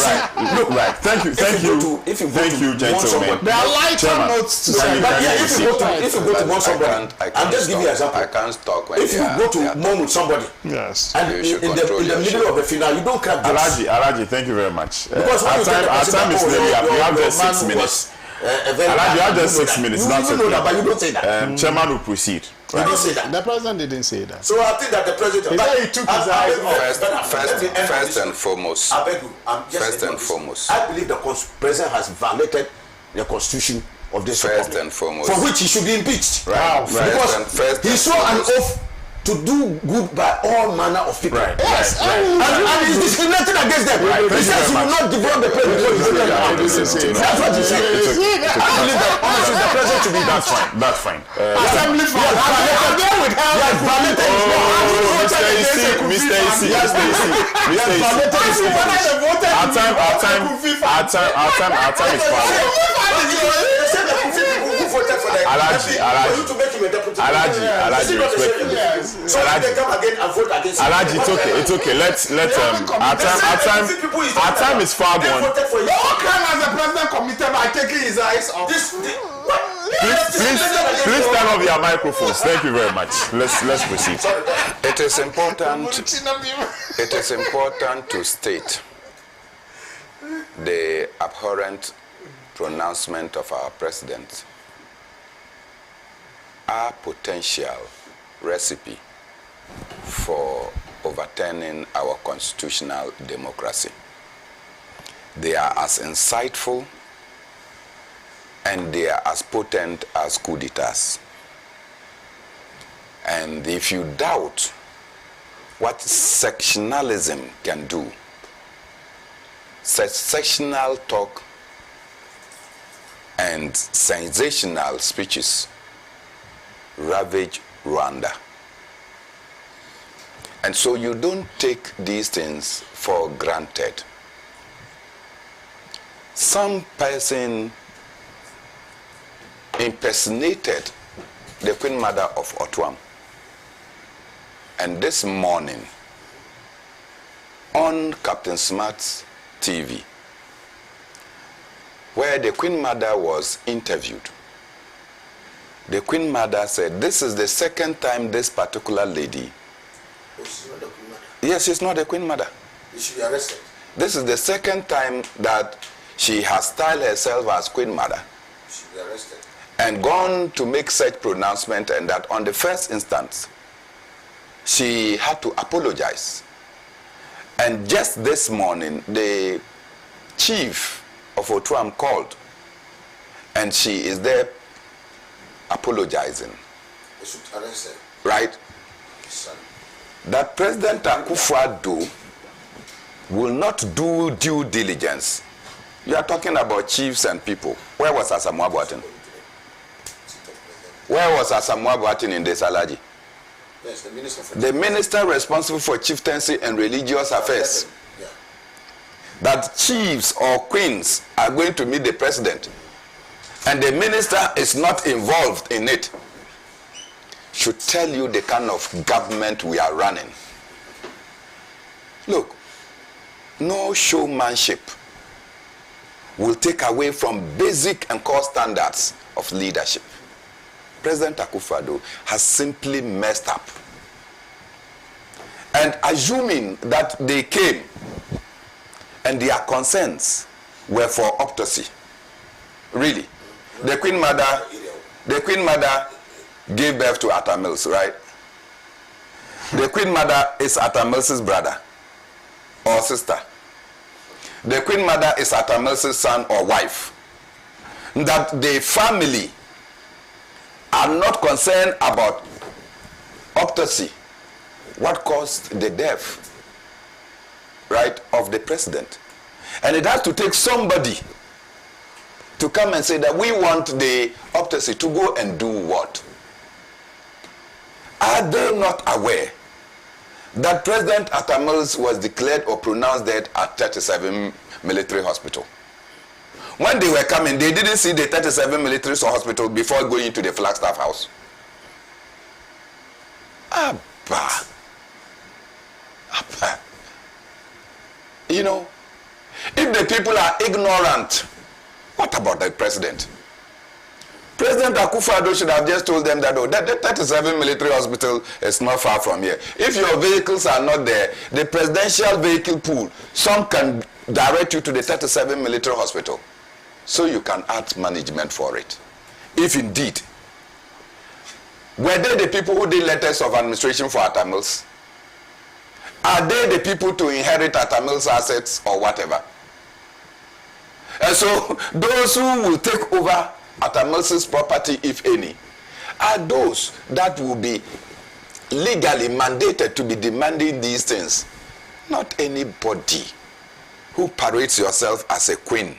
Look, Right. Thank you. Thank you, Gentlemen. There are lighter notes to say. But yeah, if you go to mourn somebody, I'm just giving you an example. I can't talk when If you go to mourn with somebody, Yes. and in the middle of the funeral, you don't crack jokes. Alaji, thank you very much. Because Our time is nearly up. We have just 6 minutes. Alaji, you have just 6 minutes. You know that, but you don't say that. Chairman will proceed. You don't say that. The president didn't say that. So I think that the president. He said he took his eyes off. First and foremost. I beg you. First and foremost. I believe the president has violated the constitution of this First republic, and foremost. for which he should be impeached. Right. Because he swore an oath to do good by all manner of people. Right. Yes. And he's discriminating against them. Right. He says he will not develop the place before you vote them. That's what he said. I believe that honestly the president should be. That's fine. Assembly for Mr. EC. Our time is fast. Alaji, respectfully. So they come again and vote against him. Alaji, it's okay. Let's our time is far gone. No crime has the president committed by taking his eyes off. Please turn off your microphones. Thank you very much. Let's proceed. It is important to state the abhorrent pronouncement of our president, our potential recipe for overturning our constitutional democracy. They are as insightful and they are as potent as coup d'etats. And if you doubt what sectionalism can do, sectional talk and sensational speeches ravage Rwanda. And so you don't take these things for granted. Some person impersonated the Queen Mother of Otwam. And this morning, on Captain Smart's TV, where the Queen Mother was interviewed, the Queen Mother said, this is the second time this particular lady... She's not the Queen Mother. Yes, she's not the Queen Mother. She should be arrested. This is the second time that she has styled herself as Queen Mother. She should be arrested. And gone to make such pronouncement, and that on the first instance, she had to apologize. And just this morning, the chief of Otwam called, and she is there apologizing. They should arrest her. Right? Son. That President Akufo-Addo will not do due diligence. You are talking about chiefs and people. Where was Asamoah Boatin? Where was Asamoah Boatin in this, Alaji? Yes, the minister. The minister responsible for chieftaincy and religious affairs. Yeah. That chiefs or queens are going to meet the president, and the minister is not involved in it, should tell you the kind of government we are running. Look, no showmanship will take away from basic and core standards of leadership. President Akufo-Addo has simply messed up. And assuming that they came and their concerns were for autopsy, really, the Queen Mother gave birth to Atta Mills, right? The Queen Mother is Atta Mills' brother or sister. The Queen Mother is Atta Mills' son or wife. That the family are not concerned about autopsy, what caused the death, right, of the president. And it has to take somebody to come and say that we want the autopsy to go and do what? Are they not aware that President Atta Mills was declared or pronounced dead at 37 Military Hospital? When they were coming, they didn't see the 37 Military Hospital before going into the Flagstaff House. Abba. Abba. You know, if the people are ignorant, what about the president? President Akufo-Addo should have just told them that, oh, the 37 military hospital is not far from here. If your vehicles are not there, the presidential vehicle pool, some can direct you to the 37 military hospital, so you can add management for it. If indeed, were they the people who did letters of administration for Atamils? Are they the people to inherit Atamils' assets or whatever? And so those who will take over Atamils' property, if any, are those that will be legally mandated to be demanding these things, not anybody who parades yourself as a queen.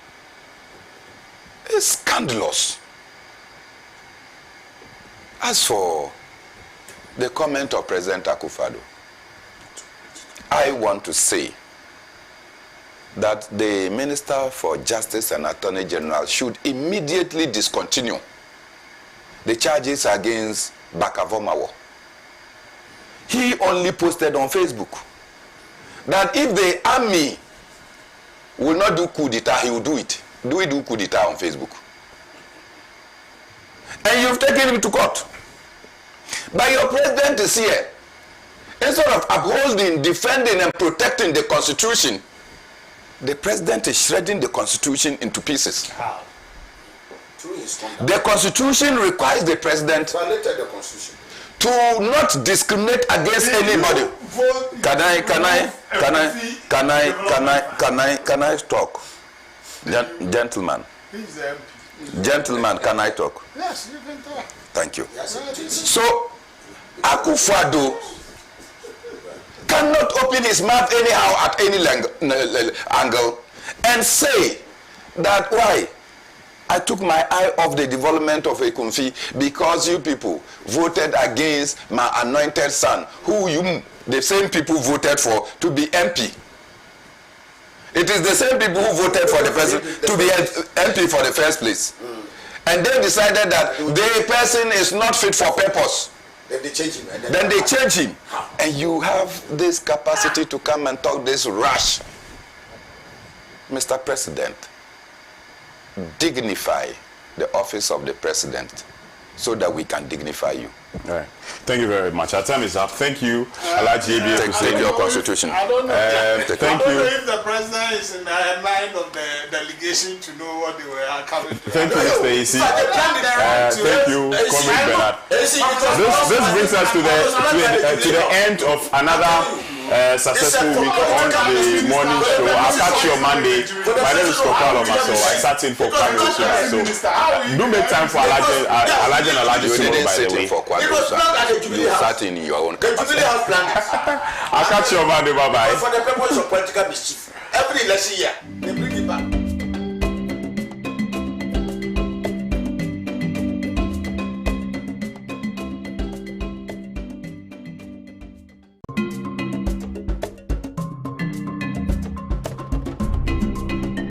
It's scandalous. As for the comment of President Akufo-Addo, I want to say that the Minister for Justice and Attorney General should immediately discontinue the charges against Bakavomawo. He only posted on Facebook that if the army will not do coup d'etat, he will do it. Do we do coup d'etat on Facebook? And you've taken him to court. But your president is here. Instead of upholding, defending, and protecting the Constitution, the president is shredding the Constitution into pieces. How? The Constitution requires the president to not discriminate against anybody. Can I talk? Gentlemen. Gentlemen, can I talk? Yes, you can talk. Thank you. So, Akufo-Addo cannot open his mouth anyhow at any angle and say that why I took my eye off the development of Ekunfi because you people voted against my anointed son, who you, the same people voted for to be MP. It is the same people who voted for the person to be MP for the first place. And they decided that the person is not fit for purpose. Then they change him. Then they change him. And you have this capacity to come and talk this rash. Mr. President, dignify the office of the president so that we can dignify you. All right. Thank you very much. Our time is up. Thank you, Alaji ABA. Take your constitution. I don't know. Thank I don't you. know if the president is in the line of the delegation to know what they were coming to. Thank you, Mr. AC. Thank you, Comrade Bernard. This brings us to the end of another successful week on the morning show. I'll catch you on Monday. My name is ALOMASOR. I sat in for Kwame Osuna. So do make time for Alaji and Alaji tomorrow, by the way. You sat in your own capacity. I'll catch you on Monday. Bye-bye. For the purpose of political mischief, every election year, they bring it back.